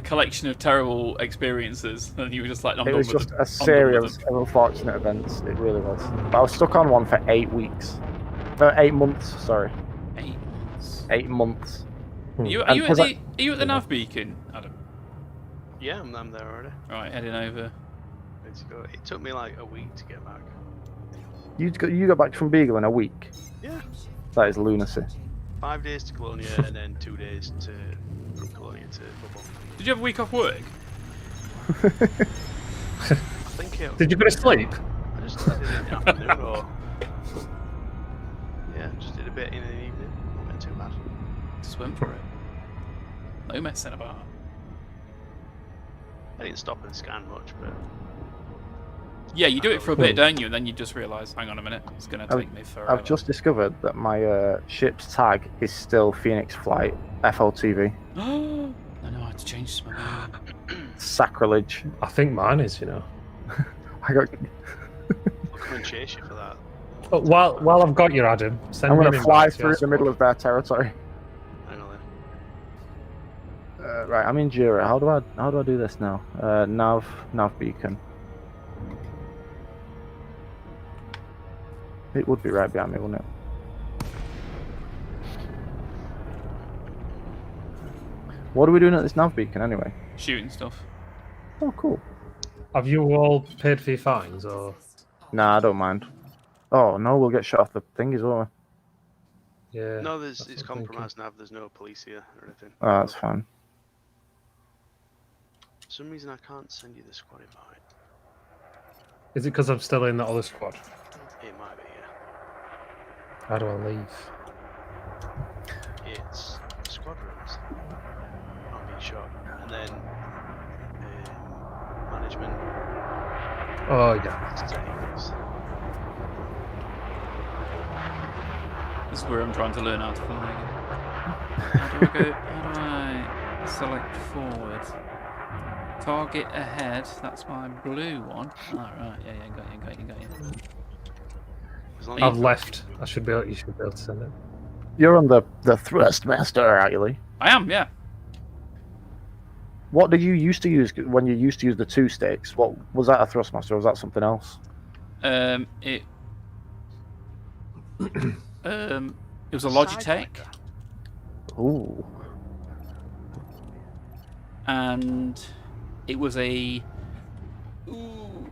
collection of terrible experiences, and you were just like, it was just a series of unfortunate events. It really was. But I was stuck on one for 8 weeks. 8 months, sorry. 8 months. 8 months. Are you at the nav beacon, Adam? Yeah, I'm there already. Right, heading over. Let's go. It took me like a week to get back. You got back from Beagle in a week? Yeah. That is lunacy. 5 days to Colonia and then 2 days from Colonia to Bubble. Did you have a week off work? I think it. Did you go to sleep? I just did it in the afternoon, or yeah, just did a bit in the evening. Not too bad. Just went for it. No messing about. I didn't stop and scan much, but yeah, you do it for a bit, don't you? And then you just realise, hang on a minute, it's going to take me forever. I've just discovered that my ship's tag is still Phoenix Flight FLTV. No, I had to change my mind. Sacrilege. I think mine is, I got. I'll come and chase you for that. But while I've got you, Adam, send I'm me going an to fly invite to through your the middle squad. of their territory. Hang on then. Right, I'm in Jura. How do I do this now? Nav beacon. It would be right behind me, wouldn't it? What are we doing at this nav beacon anyway? Shooting stuff. Oh, cool. Have you all paid for your fines, or? Nah, I don't mind. Oh no, we'll get shot off the thingies, won't we? Yeah. No, that's it's what I'm compromised nav. There's no police here or anything. Oh, that's fine. For some reason, I can't send you the squad invite. Is it because I'm still in that other squad? It might be, yeah. How do I leave? It's squad rooms. Not being shot. And then management. Oh, yeah. Settings. This is where I'm trying to learn how to fly. How do I select forward? Target ahead. That's my blue one. Alright, yeah, got you. As long I've as I've left. You should be able to send it. You're on the thrust master, aren't you, Lee? I am, yeah. What did you used to use when you used to use the 2 stakes? What was that, a thrustmaster, or was that something else? It was a Logitech, Ooh. and it was a.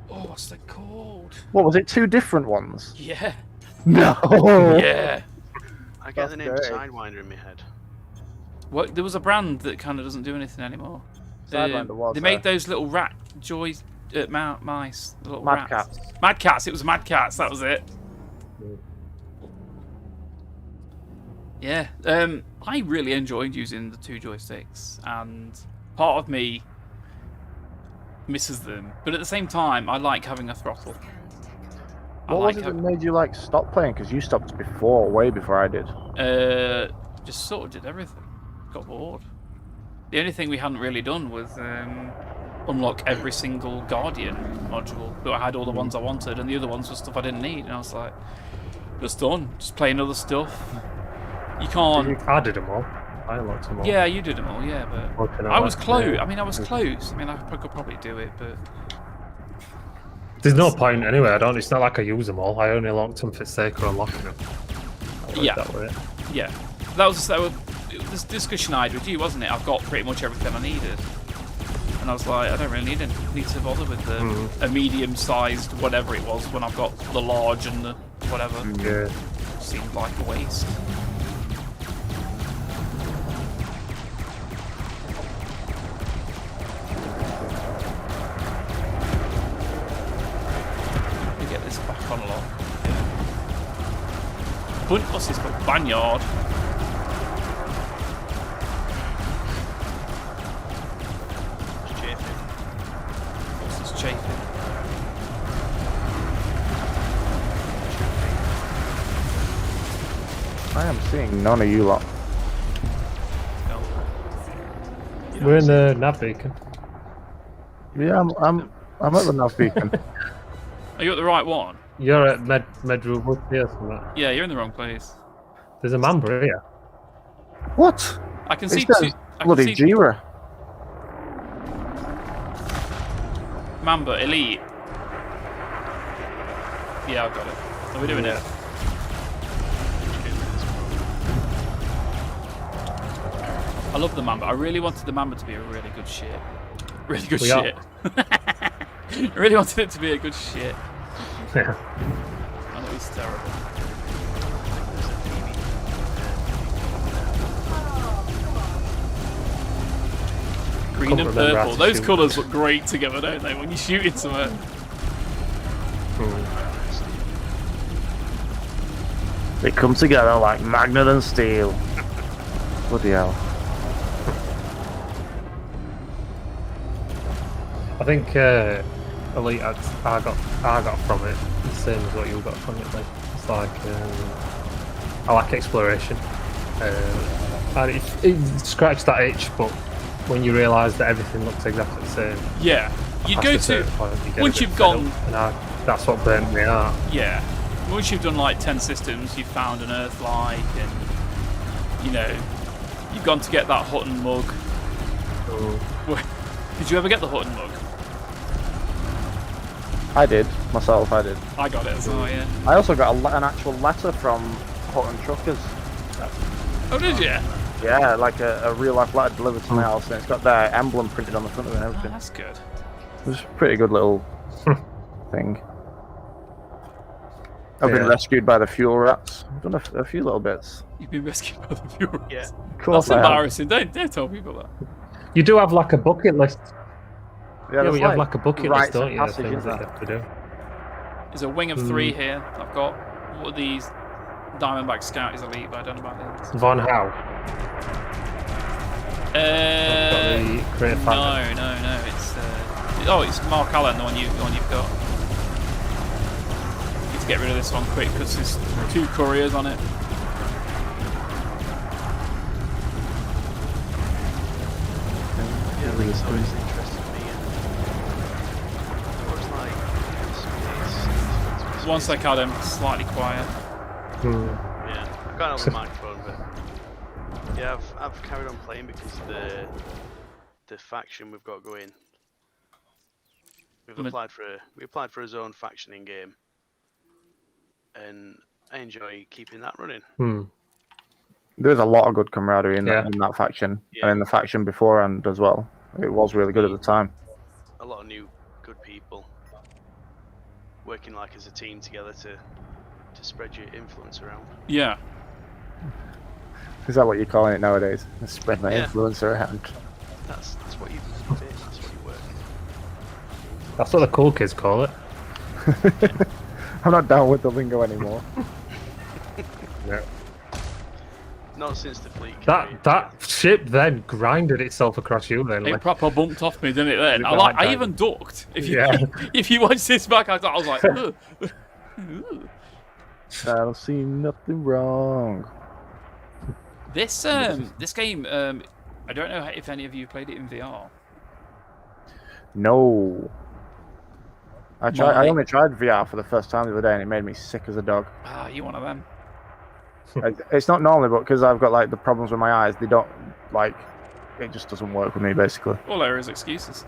What's that called? What was it? 2 different ones? Yeah. No. Yeah. I get That's the name great. Sidewinder in my head. What? There was a brand that kind of doesn't do anything anymore. Sidewinder was They made those little rat joys, mice, the little Mad rats. Cats. Mad Cats. It was Mad Cats. That was it. Yeah. I really enjoyed using the 2 joysticks, and part of me misses them, but at the same time, I like having a throttle. What was it that made you like stop playing? Because you stopped before, way before I did. Just sort of did everything. Got bored. The only thing we hadn't really done was unlock every single Guardian module, but I had all the ones I wanted, and the other ones were stuff I didn't need, and I was like, just done. Just playing other stuff. You can't. I did them all. I unlocked them all. Yeah, you did them all, yeah, but Working I out, was close. yeah. I mean, I was close. I mean, I could probably do it, but There's no point anyway. I don't. It's not like I use them all. I only locked them for sake of unlocking them. I like Yeah. That way. yeah, that was this discussion I had with you, wasn't it? I've got pretty much everything I needed, and I was like, I don't really need to bother with a medium-sized whatever it was when I've got the large and the whatever. Yeah. Seemed like a waste. Let me get this back on lock. What's this called? Banyard. It's chafing. What's this chafing? I am seeing none of you lot. No. We're in the nav beacon. Yeah, I'm at the nav beacon. Are you at the right one? You're at Medru Wood here somewhere. Yeah, you're in the wrong place. There's a Mamba here. What? I can It see says two. I can bloody see Jira. Mamba Elite. Yeah, I've got it. Are we doing it? I love the Mamba. I really wanted the Mamba to be a really good ship. Really good We are. shit. I really wanted it to be a good shit. Yeah. And it was terrible. Green and Can't remember how purple. to Those shoot. colours look great together, don't they? When you shoot into it. They come together like magnet and steel. Bloody hell. I think Elite I got from it the same as what you got from it. Like it's like I like exploration. And it scratched that itch, but when you realise that everything looks exactly the same, Yeah. You'd past go a to. certain point, you get a Once bit you've fed gone. up, and that's what burnt me out. Yeah. Once you've done like 10 systems, you've found an Earth-like, and you know, you've gone to get that Hutton mug. So, Did you ever get the Hutton mug? I did myself. I did. I got it as well, yeah. I also got an actual letter from Hutton Truckers. Oh, did you? Yeah, like a real life letter delivered to my house, and it's got their emblem printed on the front of it and Oh, everything. that's good. It was a pretty good little thing. I've been Yeah. rescued by the fuel rats. I've done a few little bits. You've been rescued by the viewers. Yeah. Of course That's I have. embarrassing. Don't tell people that. You do have like a bucket list. Yeah, there's we have like a bucket list, rites of don't you? of passage, Things isn't that you there? have to do. There's a wing of 3 here. I've got what are these? Diamondback Scout is elite, but I don't know about the others. Von Howe. I've got the Creative Finder. No. It's Mark Allen, the one you've got. Need to get rid of this one quick because there's 2 couriers on it. Yeah, I think it's always interested me. And what's like space. Once I cut him, slightly quiet. Yeah, I've got it on the microphone, but yeah, I've carried on playing because the faction we've got going. We applied for a zone faction in game, and I enjoy keeping that running. There's a lot of good camaraderie in Yeah. that faction, Yeah. and in the faction beforehand as well. It was really good at the time. A lot of new good people working like as a team together to spread your influence around. Yeah. Is that what you're calling it nowadays? Spread my Yeah. influence around. That's what you do. That's what you work. That's what the cool kids call it. I'm not down with the lingo anymore. Yeah. Not since the fleet. That ship then grinded itself across you then. It Like, proper bumped off me, didn't it? Then It I got I like even ducked. If you Yeah. if you watch this back, I was like, ugh. Ugh. I don't see nothing wrong. This game. I don't know if any of you played it in VR. No. I My- only tried VR for the first time the other day, and it made me sick as a dog. Ah, you one of them. It's not normally, but because I've got like the problems with my eyes, they don't like. It just doesn't work with me, basically. All there is excuses.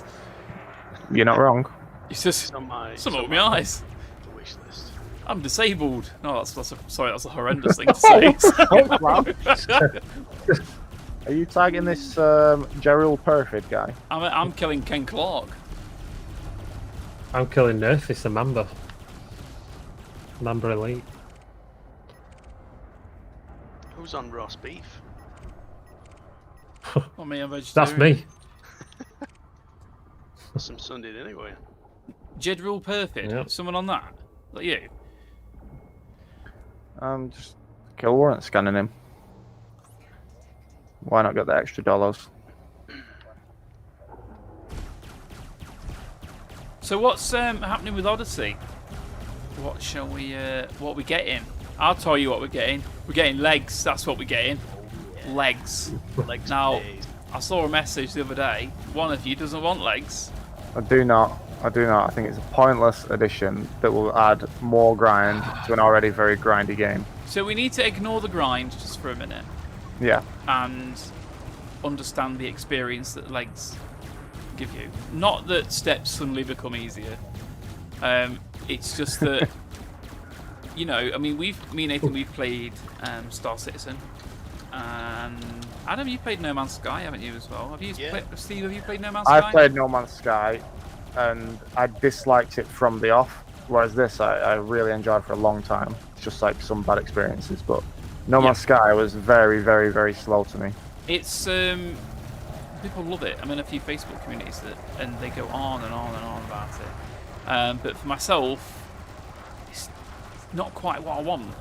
You're not wrong. It's just It's on my. something with my eyes. The wish list. I'm disabled. No, that's a horrendous thing to say. Oh, wow. Are you tagging this Gerald Perfid guy? I'm killing Ken Clark. I'm killing Nerfis, the Mamba. Mamba Elite. Who's on Ross beef? Not me, I'm That's vegetarian. me. Some Sunday anyway. Jedril Perfid. Yeah. Someone on that? Is that you? Just kill warrant scanning him. Why not get the extra dollars? So what's happening with Odyssey? What shall we? What are we getting? I'll tell you what we're getting. We're getting legs. That's what we're getting. Legs. Legs Now, days. I saw a message the other day. One of you doesn't want legs. I do not. I think it's a pointless addition that will add more grind to an already very grindy game. So we need to ignore the grind just for a minute Yeah. and understand the experience that legs give you. Not that steps suddenly become easier. It's just that you know. I mean, me and Nathan, we've played Star Citizen, and Adam, you played No Man's Sky, haven't you as well? Have you Yeah. played, Steve? Have you played No Man's Sky? I've played No Man's Sky, and I disliked it from the off. Whereas this, I really enjoyed for a long time. It's just like some bad experiences, but No Man's Sky was very, very, very slow to me. It's people love it. I'm in a few Facebook communities and they go on and on and on about it. But for myself, it's not quite what I want.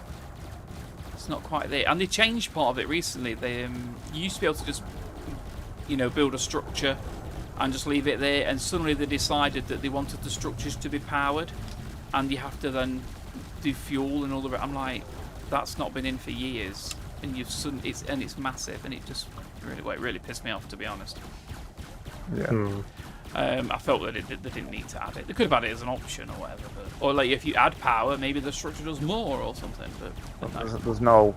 It's not quite there. And they changed part of it recently. They you used to be able to just, build a structure and just leave it there. And suddenly they decided that they wanted the structures to be powered, and you have to then do fuel and all the. I'm like, that's not been in for years, and it's massive, and it just really pissed me off, to be honest. Yeah. I felt that they didn't need to add it. They could have had it as an option or whatever, or like if you add power, maybe the structure does more or something. But no. There's no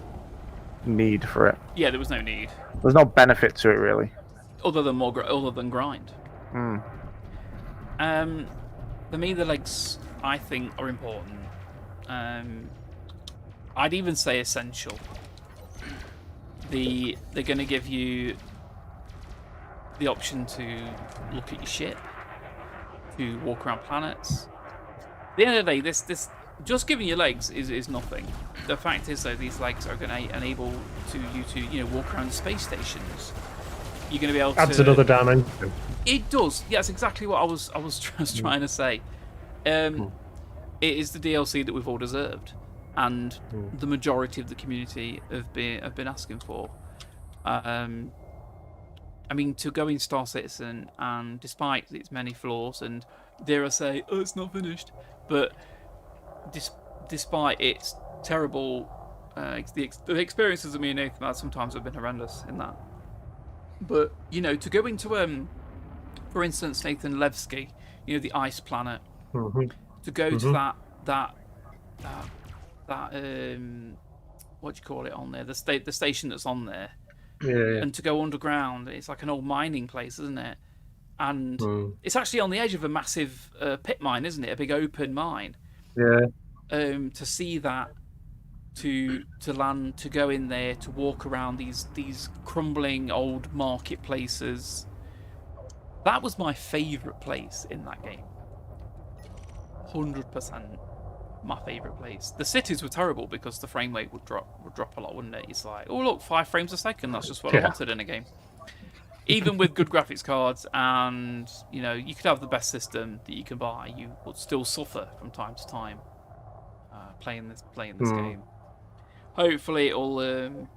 need for it. Yeah, there was no need There's no benefit to it, really. other than grind. Hmm. For me, the legs I think are important. I'd even say essential. They're going to give you the option to look at your ship, to walk around planets. At the end of the day, this just giving you legs is nothing. The fact is, though, these legs are going to enable you to walk around space stations. You're going to be able to. Adds another dimension. It does. Yeah, that's exactly what I was trying to say. It is the DLC that we've all deserved, and the majority of the community have been asking for. I mean, to go in Star Citizen, and despite its many flaws, and dare I say, oh, it's not finished, but despite its terrible, the experiences of me and Nathan had sometimes have been horrendous in that. But to go into for instance, Nathan Levski, the ice planet, to go to that what do you call it on there? The station that's on there. Yeah. And to go underground, it's like an old mining place, isn't it? And it's actually on the edge of a massive pit mine, isn't it? A big open mine. Yeah. To see that, to land, to go in there, to walk around these crumbling old marketplaces. That was my favourite place in that game. 100% my favourite place. The cities were terrible because the frame rate would drop a lot, wouldn't it? It's like, oh look, 5 frames a second. That's just what I wanted in a game. Even with good graphics cards, and you could have the best system that you can buy, you would still suffer from time to time playing this game. Hopefully, it'll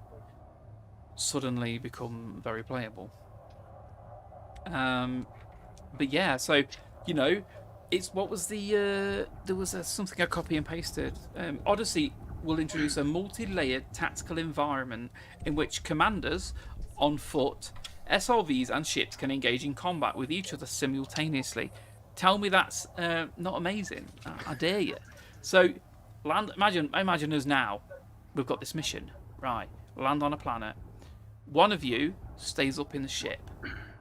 suddenly become very playable. But yeah, so it's what was there was something I copy and pasted. Odyssey will introduce a multi-layered tactical environment in which commanders on foot, SRVs and ships can engage in combat with each other simultaneously. Tell me that's not amazing. I dare you. So imagine us now. We've got this mission, right? Land on a planet. One of you stays up in the ship.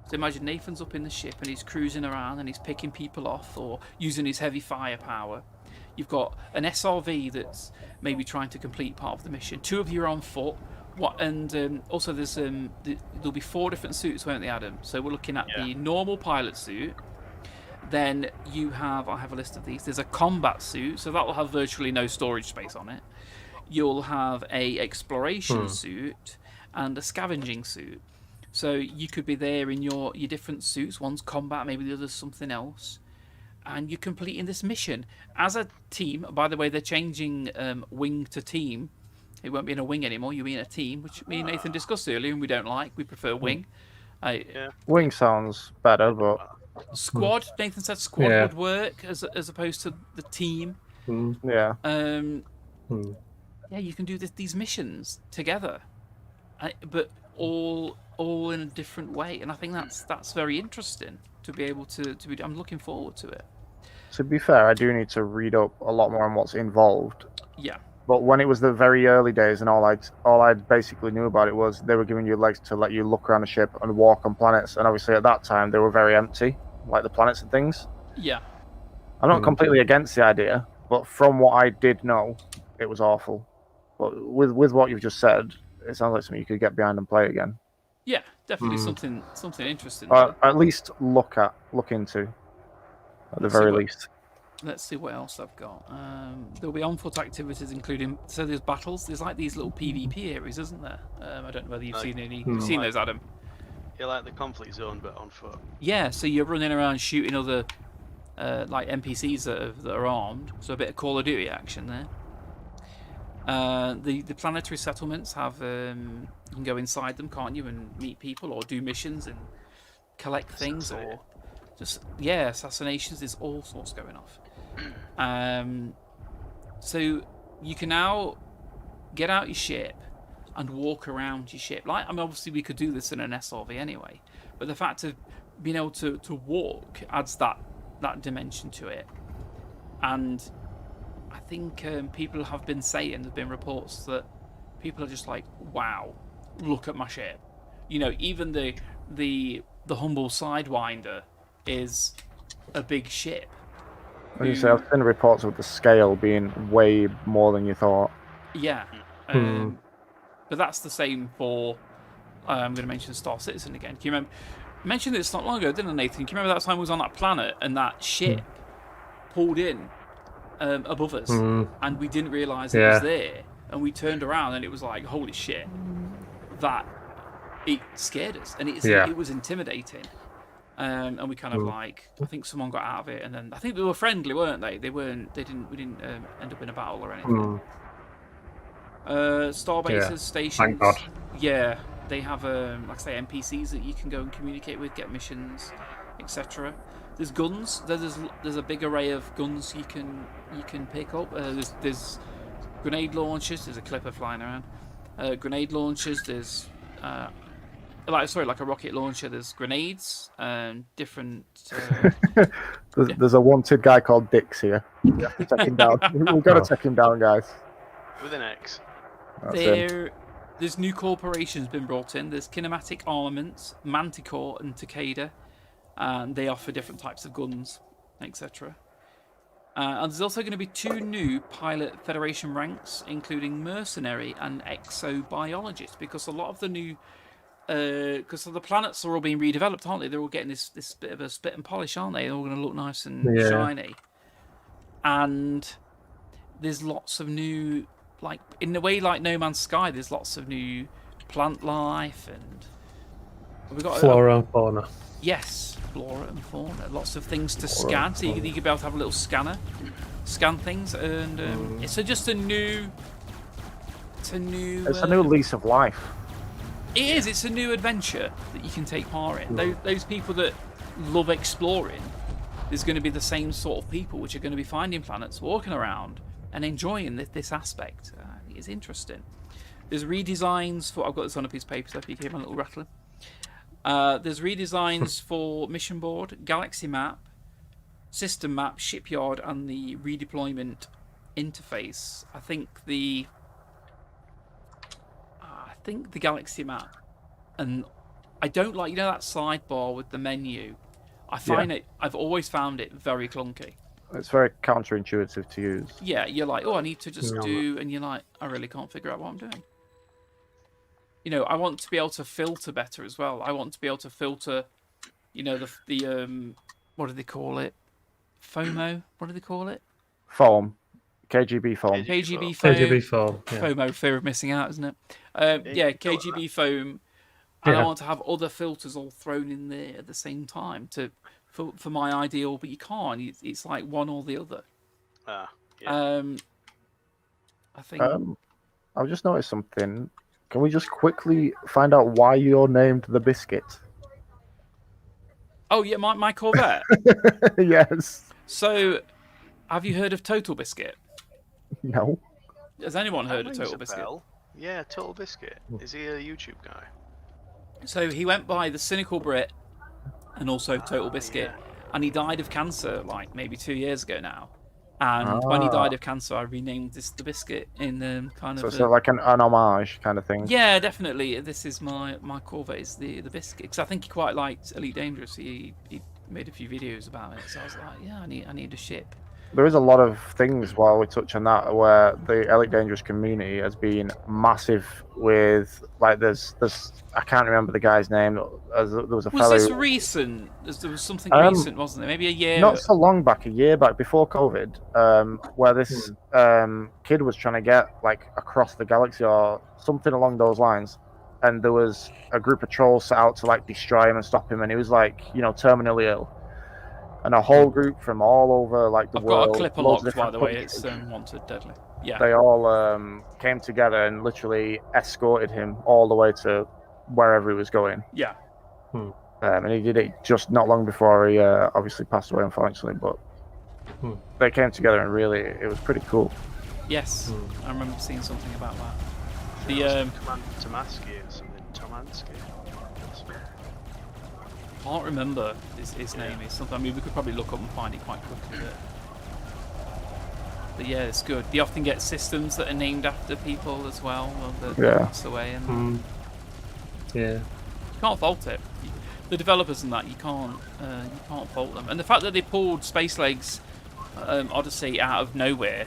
So imagine Nathan's up in the ship and he's cruising around and he's picking people off or using his heavy firepower. You've got an SRV that's maybe trying to complete part of the mission. 2 of you are on foot. Also there's there'll be 4 different suits, won't they, Adam? So we're looking at the normal pilot suit. Then I have a list of these. There's a combat suit, so that will have virtually no storage space on it. You'll have a exploration suit and a scavenging suit. So you could be there in your different suits. One's combat, maybe the other's something else. And you're completing this mission. As a team, by the way, they're changing wing to team. It won't be in a wing anymore. You'll be in a team, which me and Nathan discussed earlier, and we don't like. We prefer wing. Wing sounds better, but... Squad, Nathan said squad would work as opposed to the team. Yeah. Yeah, you can do these missions together, but all in a different way, and I think that's very interesting to be able to be. I'm looking forward to it. To be fair, I do need to read up a lot more on what's involved. Yeah. But when it was the very early days, and all I basically knew about it was they were giving you legs to let you look around the ship and walk on planets, and obviously at that time they were very empty, like the planets and things. Yeah. I'm not completely against the idea, but from what I did know, it was awful. But with what you've just said, it sounds like something you could get behind and play again. Yeah, definitely something interesting. At least look into, at the very least. Let's see what else I've got. There'll be on-foot activities, including there's battles. There's like these little PvP areas, isn't there? I don't know whether you've seen any. You've seen those, Adam? Yeah, like the conflict zone, but on foot. Yeah, so you're running around shooting other like NPCs that are armed. So a bit of Call of Duty action there. The planetary settlements have you can go inside them, can't you, and meet people or do missions and collect things or just assassinations. There's all sorts going off. So you can now get out your ship and walk around your ship. Like, I mean, obviously we could do this in an SRV anyway, but the fact of being able to walk adds that dimension to it. And I think people have been saying, there's been reports that people are just like, wow, look at my ship. Even the humble Sidewinder is a big ship. As you say, I've seen reports of the scale being way more than you thought. Yeah. But that's the same for. I'm going to mention Star Citizen again. Can you remember? I mentioned this not long ago, didn't I, Nathan? Can you remember that time we was on that planet and that ship pulled in above us, and we didn't realise it was there, and we turned around and it was like, holy shit! That it scared us, and it was intimidating. And we kind of like, I think someone got out of it, and then I think they were friendly, weren't they? We didn't end up in a battle or anything. Starbases, stations. Thank God. Yeah, they have like I say, NPCs that you can go and communicate with, get missions, etc. There's guns. There's a big array of guns you can pick up. There's grenade launchers. There's a clipper flying around. Grenade launchers. There's like a rocket launcher. There's grenades. Different. There's a wanted guy called Dix here. We have to take him down. We've got to take him down, guys. With an X. There's new corporations been brought in. There's Kinematic Armaments, Manticore, and Takeda, and they offer different types of guns, etc. And there's also going to be 2 new Pilot Federation ranks, including Mercenary and Exobiologist, because a lot of the new, because the planets are all being redeveloped, aren't they? They're all getting this bit of a spit and polish, aren't they? They're all going to look nice and shiny. And there's lots of new. Like in a way, like No Man's Sky, there's lots of new plant life, and we got flora and fauna. Yes, flora and fauna. Lots of things to scan. So you could be able to have a little scanner, scan things, and it's just a new. It's a new lease of life. It is. It's a new adventure that you can take part in. Those people that love exploring, there's going to be the same sort of people which are going to be finding planets, walking around, and enjoying this aspect. I think it's interesting. There's redesigns for. I've got this on a piece of paper, so if you hear my little rattling. There's redesigns for mission board, galaxy map, system map, shipyard, and the redeployment interface. I think the galaxy map, and I don't like that sidebar with the menu. I find it. I've always found it very clunky. It's very counterintuitive to use. Yeah, you're like, I need to just do, and you're like, I really can't figure out what I'm doing. I want to be able to filter better as well. I want to be able to filter, the what do they call it? FOMO? What do they call it? Foam. KGB foam. KGB foam. KGB foam. Yeah. FOMO, fear of missing out, isn't it? KGB foam. And I want to have other filters all thrown in there at the same time for my ideal, but you can't. It's like one or the other. I think. I've just noticed something. Can we just quickly find out why you're named the Biscuit? Oh yeah, my Corvette. Yes. So, have you heard of Total Biscuit? No. Has anyone heard of Total Biscuit? Yeah, Total Biscuit. Is he a YouTube guy? So he went by the Cynical Brit and also Total Biscuit, and he died of cancer like maybe 2 years ago now. And when he died of cancer, I renamed this the Biscuit in kind of. So it's like an homage kind of thing. Yeah, definitely. This is my Corvette is the Biscuit, because I think he quite liked Elite Dangerous. He made a few videos about it, so I was like, yeah, I need a ship. There is a lot of things, while we touch on that, where the Elite Dangerous community has been massive with, like, there's I can't remember the guy's name. There was a fellow. Was this recent? There was something recent, wasn't there? Maybe a year. Not so long back, a year back, before COVID, where this kid was trying to get like across the galaxy or something along those lines, and there was a group of trolls set out to like destroy him and stop him, and he was like, terminally ill. And a whole group from all over like the world. I've got a clip unlocked, by the way. It's Wanted Deadly. Yeah. They all came together and literally escorted him all the way to wherever he was going. Yeah. And he did it just not long before he obviously passed away, unfortunately. But they came together and really, it was pretty cool. Yes, I remember seeing something about that. The Commander Tomaski or something. Tomansky. I can't remember his name. Is something. I mean, we could probably look up and find it quite quickly. But yeah, it's good. They often get systems that are named after people as well. That pass away, and yeah, you can't fault it. The developers and that you can't fault them. And the fact that they pulled Space Legs Odyssey out of nowhere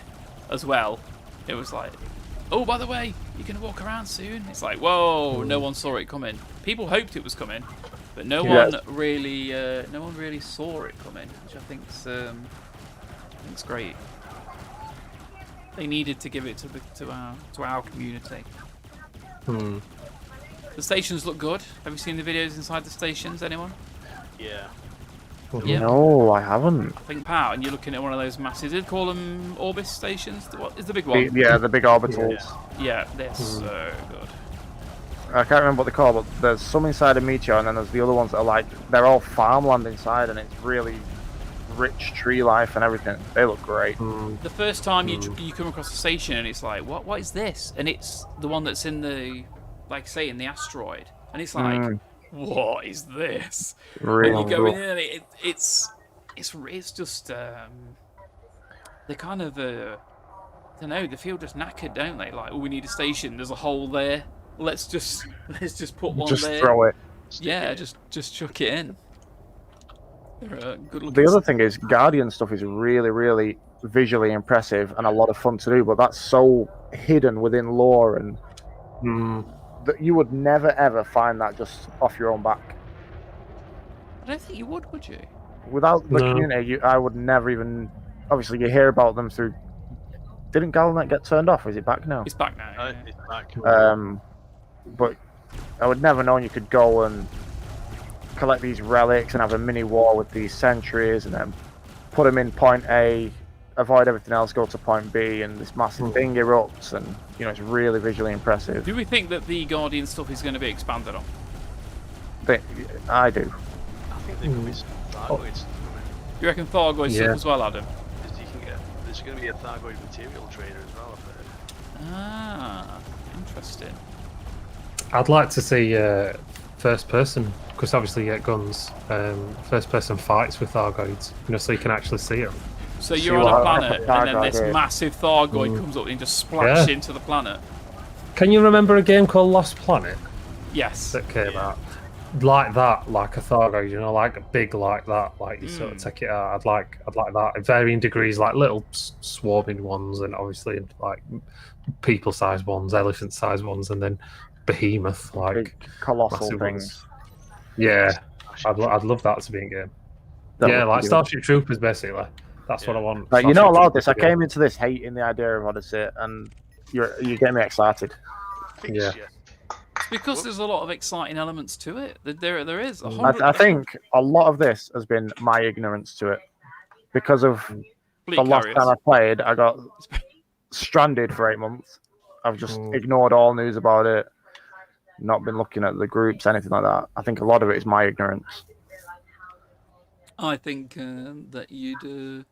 as well. It was like, oh, by the way, you're going to walk around soon. It's like, whoa, no one saw it coming. People hoped it was coming, but no one really saw it coming, which I think's great. They needed to give it to our community. The stations look good. Have you seen the videos inside the stations? Anyone? Yeah. Yeah. No, I haven't. I think Power, and you're looking at one of those massive. Did they call them Orbis stations? What is the big one? Yeah, the big orbitals. Yeah, they're so good. I can't remember what they're called, but there's some inside of Meteor, and then there's the other ones that are like, they're all farmland inside, and it's really rich tree life and everything. They look great. The first time you come across a station, and it's like, what is this? And it's the one that's in the, like say, in the asteroid, and it's like, what is this? Really And you go cool. in there, and it's just they kind of I don't know, they feel just knackered, don't they? Like, oh, we need a station. There's a hole there. Let's just put one Just there. throw it. Yeah, just chuck it in. They're good looking. The other thing is, Guardian stuff is really, really visually impressive and a lot of fun to do, but that's so hidden within lore, and that you would never ever find that just off your own back. I don't think you would you? Without the community, I would never even. Obviously, you hear about them through. Didn't Galnet get turned off? Or is it back now? It's back now. Yeah. It's back. But I would never known you could go and collect these relics and have a mini war with these sentries, and then put them in point A, avoid everything else, go to point B, and this massive thing erupts, and it's really visually impressive. Do we think that the Guardian stuff is going to be expanded on? I do. I think there could be some Thargoids coming. You reckon Thargoid stuff as well, Adam? Because you can get. There's going to be a Thargoid material trader as well, I've heard. Ah, interesting. I'd like to see first person, because obviously you get guns, first person fights with Thargoids, so you can actually see them. So you're on a planet, and then Thargoid this here. massive Thargoid comes up and just splash into the planet. Can you remember a game called Lost Planet Yes. that came out? Like that, like a Thargoid, like a big like that, like you sort of take it out. I'd like that at varying degrees, like little swarming ones, and obviously like people-sized ones, elephant-sized ones, and then behemoth, like Big, colossal massive things. ones. Yeah, I'd love that to be in game. Yeah, like Starship Troopers, basically. That's what I want. Like, you're not Starship allowed this. I Troopers, came into this hating the idea of Odyssey, and you get me excited. Yeah. It's because there's a lot of exciting elements to it. There is. I think a lot of this has been my ignorance to it, because of Fleet the last carriers. time I played, I got stranded for 8 months. I've just ignored all news about it, not been looking at the groups, anything like that. I think a lot of it is my ignorance. I think that you'd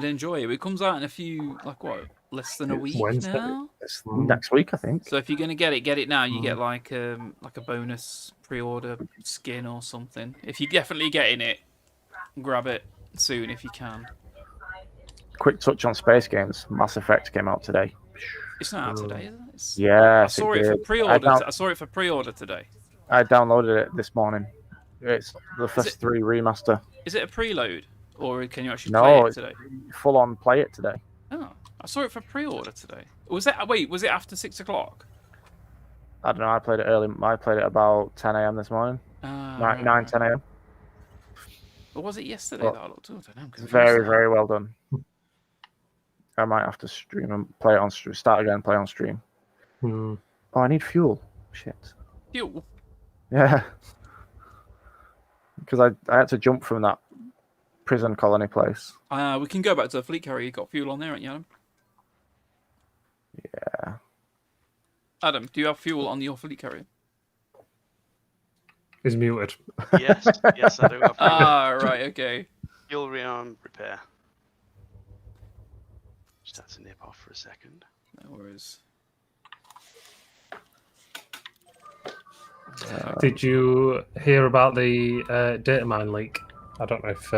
enjoy it. It comes out in a few, like what, less than a week Wednesday. now. It's next week, I think. So if you're gonna get it now. You get like a bonus pre-order skin or something. If you're definitely getting it, grab it soon if you can. Quick touch on space games. Mass Effect came out today. It's not out today, is it? It's, Yeah, I saw it for pre-order. I saw it for pre-order today. I downloaded it this morning. It's the first 3 remaster. Is it a preload, or can you actually No, play it it's today? full on play it today. Oh, I saw it for pre-order today. Was that? Wait, was it after 6 o'clock? I don't know. I played it early. I played it about 10 a.m. this morning. 9, 10 a.m. Or was it yesterday Well, that I looked? I don't know. 'Cause it Very, was- very well done. I might have to stream and play it on stream. Start again, play on stream. Oh, I need fuel. Shit. Fuel. Yeah. Because I had to jump from that prison colony place. We can go back to the fleet carrier. You got fuel on there, haven't you, Adam? Yeah. Adam, do you have fuel on your fleet carrier? Is muted. Yes, I do. Ah, right, okay. Fuel rearm repair. Just had to nip off for a second. No worries. Did you hear about the data mine leak? I don't know if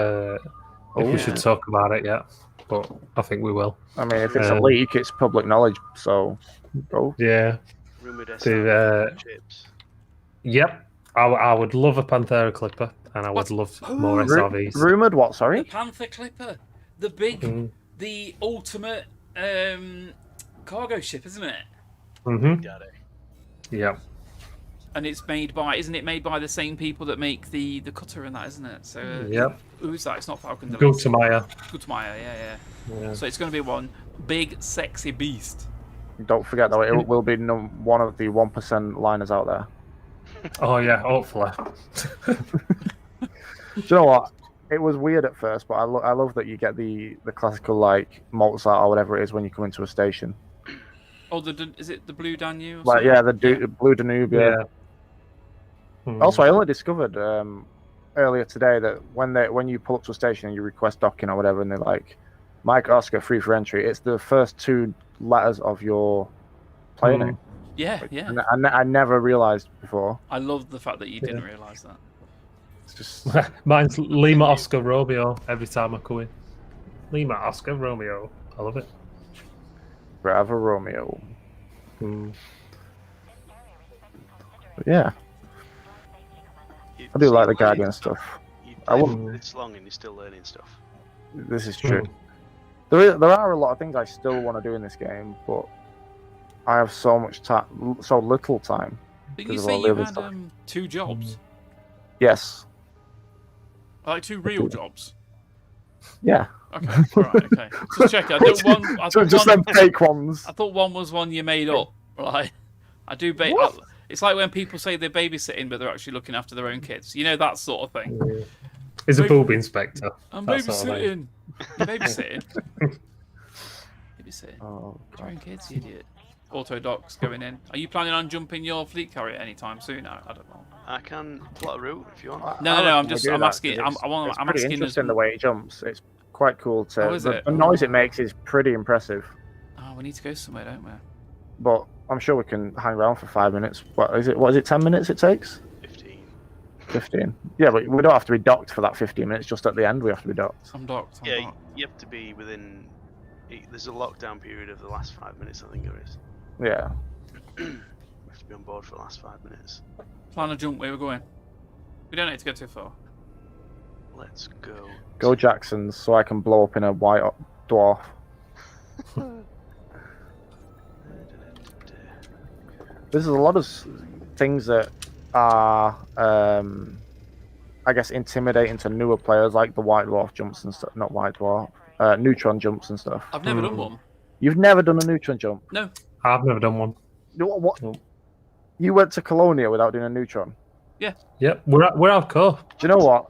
we should talk about it yet, but I think we will. I mean, if it's a leak, it's public knowledge. So, go. Yeah. Rumored To, chips. Yep. I would love a Panthera Clipper, and I would love more SRVs. Rumored what? The Sorry. Panther Clipper. the big, Mm. the ultimate cargo ship, isn't it? Mm-hmm. Got it. Yeah. And it's made by, isn't it made by the same people that make the cutter and that, isn't it? So Yep. who's that? It's not Falcon Go Deluxe. to Maya. Guttmeyer, yeah. Yeah. So it's going to be one big, sexy beast. Don't forget though, it will be one of the 1% liners out there. Oh yeah, hopefully. Do you know what? It was weird at first, but I love that you get the classical like Mozart or whatever it is when you come into a station. Oh, is it the Blue Danube? Like the Blue Danube. Yeah. Mm. Also, I only discovered earlier today that when you pull up to a station and you request docking or whatever, and they're like, Mike Oscar free for entry, it's the first 2 letters of your player name. Yeah. And I never realised before. I love the fact that you didn't realise that. It's just Mine's Lima Oscar Romeo every time I come in. Lima Oscar Romeo. I love it. Bravo Romeo. Mm. But yeah, I do like the Guardian stuff. You I play won't- for this long and you're still learning stuff. This is true. There are a lot of things I still want to do in this game, but I have so little time. Didn't you Because of say all the you other had stuff. 2 jobs? Yes. Like 2 real jobs? Yeah. Okay, alright, okay. Just check it. Just them fake ones. I thought one was one you made up. Right? I do. It's like when people say they're babysitting, but they're actually looking after their own kids. You know, that sort of thing. Yeah. He's a boob inspector. I'm that sort of thing. babysitting. You're babysitting. Babysitting. Oh, Your own kids, you idiot. Auto docs going in. Are you planning on jumping your fleet carrier anytime soon? I don't know. I can plot a route if you want. No, I'm asking. It's I'm pretty asking. interesting the way it jumps. It's quite cool. Oh, is it? The noise it makes is pretty impressive. Oh, we need to go somewhere, don't we? But I'm sure we can hang around for 5 minutes. What is it? 10 minutes it takes? 15. 15. Yeah, but we don't have to be docked for that 15 minutes. Just at the end, we have to be docked. I'm docked. Yeah, you have to be within. There's a lockdown period of the last 5 minutes, I think there is. Yeah. We have to be on board for the last 5 minutes. Plan a jump where we're going. We don't need to go too far. Let's go. Go Jacksons, so I can blow up in a white dwarf. There's a lot of things that are, I guess, intimidating to newer players, like the white dwarf jumps and stuff. Not white dwarf, neutron jumps and stuff. I've never done one. You've never done a neutron jump? No. I've never done one. What? Nope. You went to Colonia without doing a neutron? Yep, we're out cool. Do you know what?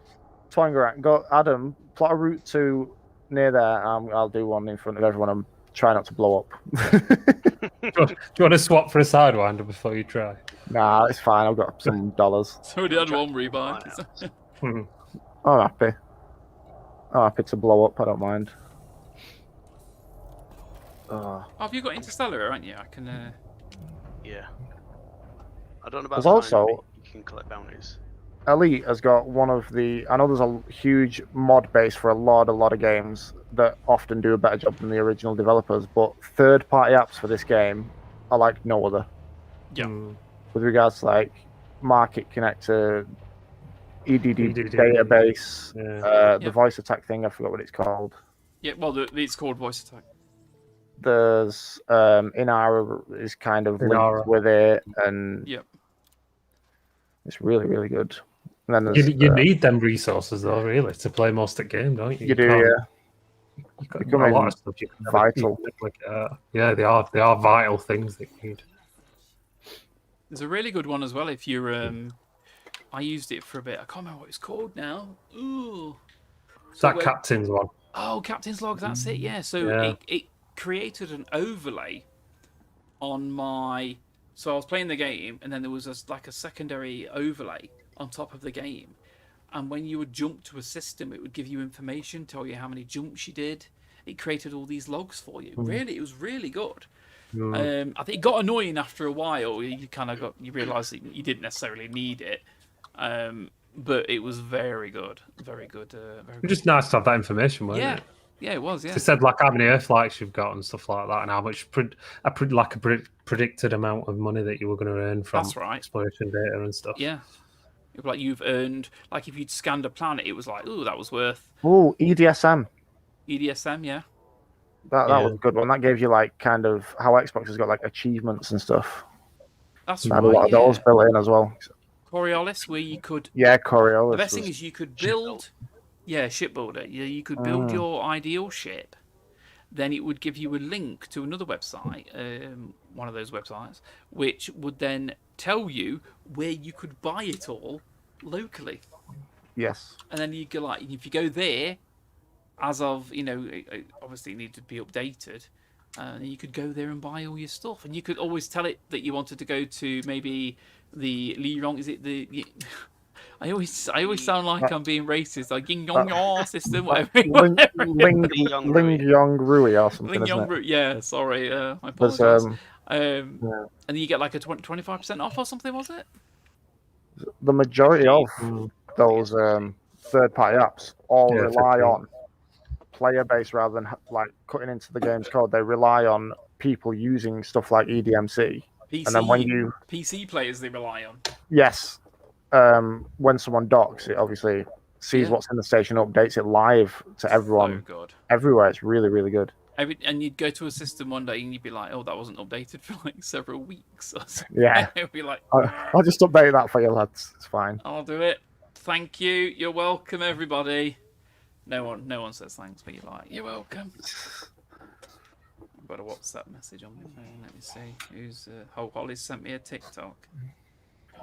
Twangarat, go Adam, plot a route to near there. I'll do one in front of everyone and try not to blow up. Do you want to swap for a sidewinder before you try? Nah, it's fine. I've got some dollars. Somebody had one rebuy. Hmm. I'm happy. I'm happy to blow up. I don't mind. Oh, have you got Interstellar, haven't you? I can. Yeah. I don't know about There's the also- mine, but you can collect bounties. Elite has got one of the. I know there's a huge mod base for a lot of games that often do a better job than the original developers, but third-party apps for this game are like no other. Yeah. Hmm. With regards to like Market Connector, EDD database, Yeah. the Yeah. voice attack thing. I forgot what it's called. Yeah, well, it's called voice attack. There's Inara is kind of Inara. linked with it, and Yep. it's really good. And then You, there's, you need them resources though, really, to play most of the game, don't you? you do, can't- yeah. You got Becoming a lot of stuff you can never vital. keep, like, yeah, they are vital things that you need. There's a really good one as well. If you're, I used it for a bit. I can't remember what it's called now. Ooh. It's that where- captain's one. Oh, Captain's Log. That's it. Yeah. So Yeah. it created an overlay on my. So I was playing the game, and then there was like a secondary overlay on top of the game. And when you would jump to a system, it would give you information, tell you how many jumps you did. It created all these logs for you. Really, it was really good. I think it got annoying after a while. You realised that you didn't necessarily need it, but it was very good, very good, very It's good. just nice to have that information, wasn't Yeah, it? yeah, it was. Yeah, It said like how many Earth flights you've got and stuff like that, and how much predicted amount of money that you were going to earn from That's right. exploration data and stuff. yeah. It was like you've earned. Like if you'd scanned a planet, it was like, ooh, that was worth. Oh, EDSM. EDSM, yeah. That Yeah. was a good one. That gave you like kind of how Xbox has got like achievements and stuff. That's They right. had a lot of those Yeah. built in as well. Coriolis, where you could. Yeah, Coriolis. The best thing was- is you could build. Yeah, shipbuilder. You could build your ideal ship. Then it would give you a link to another website, one of those websites, which would then tell you where you could buy it all locally. Yes. And then you go like, if you go there, as of obviously it needed to be updated, and you could go there and buy all your stuff, and you could always tell it that you wanted to go to maybe the Lirong. Is it the? I always sound like I'm being racist, like Ying Yong Yaw system, whatever. Ling Yong Rui. Yong Rui or something, Ling isn't Yong it? Root, yeah. Sorry, I There's, apologize. yeah. And then you get like a 25% off or something, was it? The majority of those third-party apps all Yeah, rely 15. on player base rather than like cutting into the game's code. They rely on people using stuff like EDMC, PC, and then when you PC players they rely on. yes, when someone docks, it obviously sees Yeah. what's in the station, updates it live to everyone Oh god. everywhere. It's really, really good. And you'd go to a system one day and you'd be like, oh, that wasn't updated for like several weeks or something. Yeah. It'd be like, I'll just update that for you, lads. It's fine. I'll do it. Thank you. You're welcome, everybody. No one says thanks, but you're like, you're welcome. I've got a WhatsApp message on my phone. Let me see. Who's Holly's sent me a TikTok.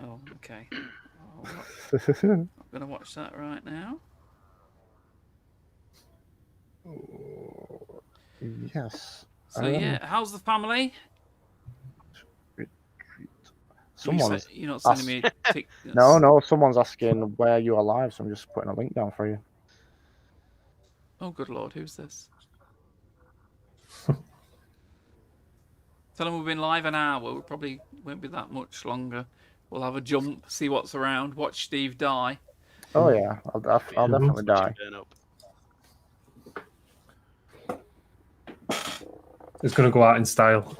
Oh, okay. I'm gonna watch that right now. Yes. So yeah, how's the family? Someone's You're not sending me a no. Someone's asking where you are live, so I'm just putting a link down for you. Oh, good lord, who's this? Tell them we've been live an hour. We probably won't be that much longer. We'll have a jump, see what's around, watch Steve die. Oh yeah, I'll definitely die. Turn up. It's going to go out in style.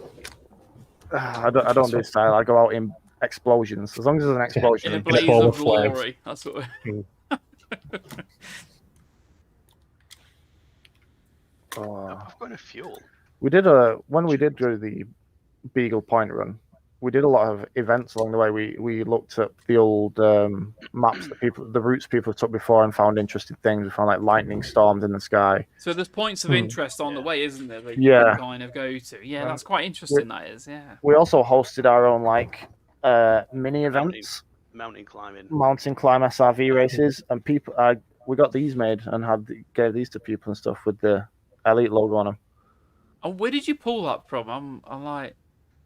I don't do style. I go out in explosions. As long as there's an explosion. In a blaze ball of of flames. glory. That's what we're... I've got enough fuel. We did when we did do the Beagle Point run, we did a lot of events along the way. We looked at the old maps that the routes people took before and found interesting things. We found like lightning storms in the sky. So there's points of interest on the way, isn't there? That Yeah. you can kind of go to. Yeah, that's quite interesting. That is, yeah. We also hosted our own like mini events, Mountain climbing. mountain climb SRV races, and people. We got these made and gave these to people and stuff with the Elite logo on them. Oh, where did you pull that from? I'm like,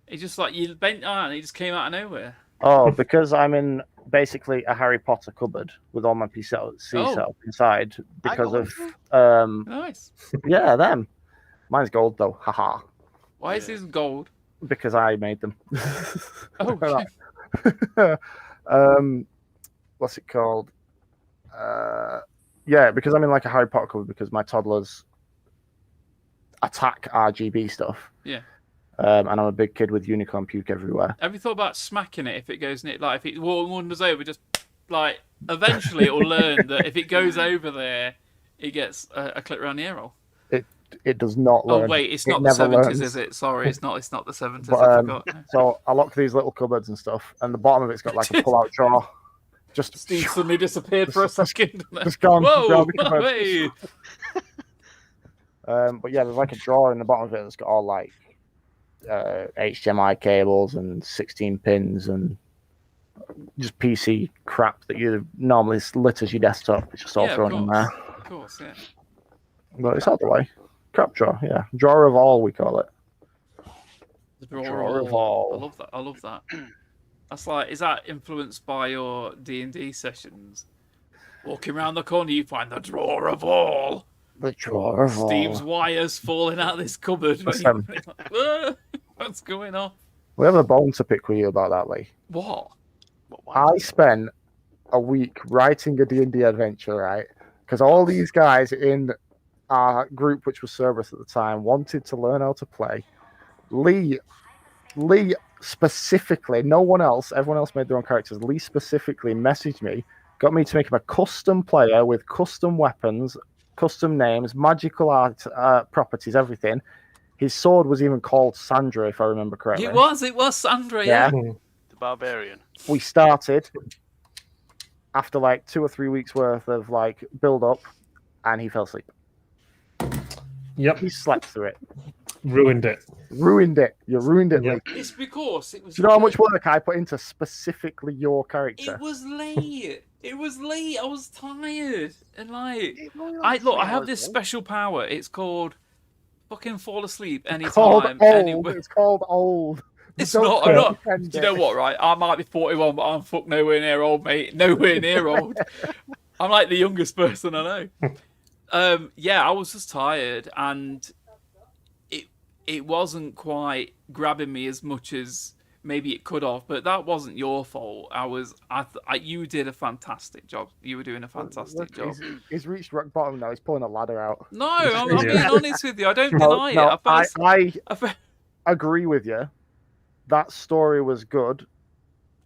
it's just like you bent on and it just came out of nowhere. Oh, because I'm in basically a Harry Potter cupboard with all my PC set up inside because of Nice. yeah, them. Mine's gold though. Haha. Why is this gold? Because I made them. Oh, What's it called? Yeah, because I'm in like a Harry Potter cupboard because my toddlers attack RGB stuff. Yeah. And I'm a big kid with unicorn puke everywhere. Have you thought about smacking it if it goes near? Like if it wanders over, just like eventually it'll learn that if it goes over there, it gets a clip around the arrow. It does not learn. Oh wait, it's It not the never 70s, learns. is it? Sorry, it's not the 70s. But, I forgot. So I lock these little cupboards and stuff, and the bottom of it's got like a pull-out drawer. Just Steve suddenly disappeared for a second. just gone. Whoa! grab the cupboard. Hey! But yeah, there's like a drawer in the bottom of it that's got all like HDMI cables and 16 pins and just PC crap that you normally litters your desktop. It's just all Yeah, thrown in there. Of course, yeah. But it's out the way. Crap drawer, yeah. Drawer of all, we call it. The drawer, Drawer of of all. all. I love that. I love that. That's like, is that influenced by your D&D sessions? Walking around the corner, you find the drawer of all. The drawer of Steve's all. wires falling out of this cupboard. That's What's going on? We have a bone to pick with you about that, Lee. What? I spent a week writing a D&D adventure, right? Because all these guys in our group, which was Cerberus at the time, wanted to learn how to play. Lee specifically, no one else, everyone else made their own characters. Lee specifically messaged me, got me to make him a custom player with custom weapons, custom names, magical art properties, everything. His sword was even called Sandra, if I remember correctly. It was Sandra, Yeah. yeah. The barbarian. We started after like 2 or 3 weeks worth of like build up, and he fell asleep. Yep, He slept through it. ruined it. Ruined it. You ruined it, Yeah. Lee. It's because it was. Do you know how much work I put into specifically your character? It was late. It was late. I was tired, and like, It was only I like look. 3 I have hours, this though. special power. It's called fucking fall asleep Called anytime, old. anywhere. It's called old. It's Don't not. I'm not. pretend Do you know it. what? Right, I might be 41, but I'm fuck nowhere near old, mate. Nowhere near old. I'm like the youngest person I know. Yeah, I was just tired, and it wasn't quite grabbing me as much as maybe it could have. But that wasn't your fault. You did a fantastic job. You were doing a fantastic job. He's reached rock bottom now. He's pulling a ladder out. No, I'm being Yeah. honest with you. I don't No, deny no, it. I felt- agree with you. That story was good.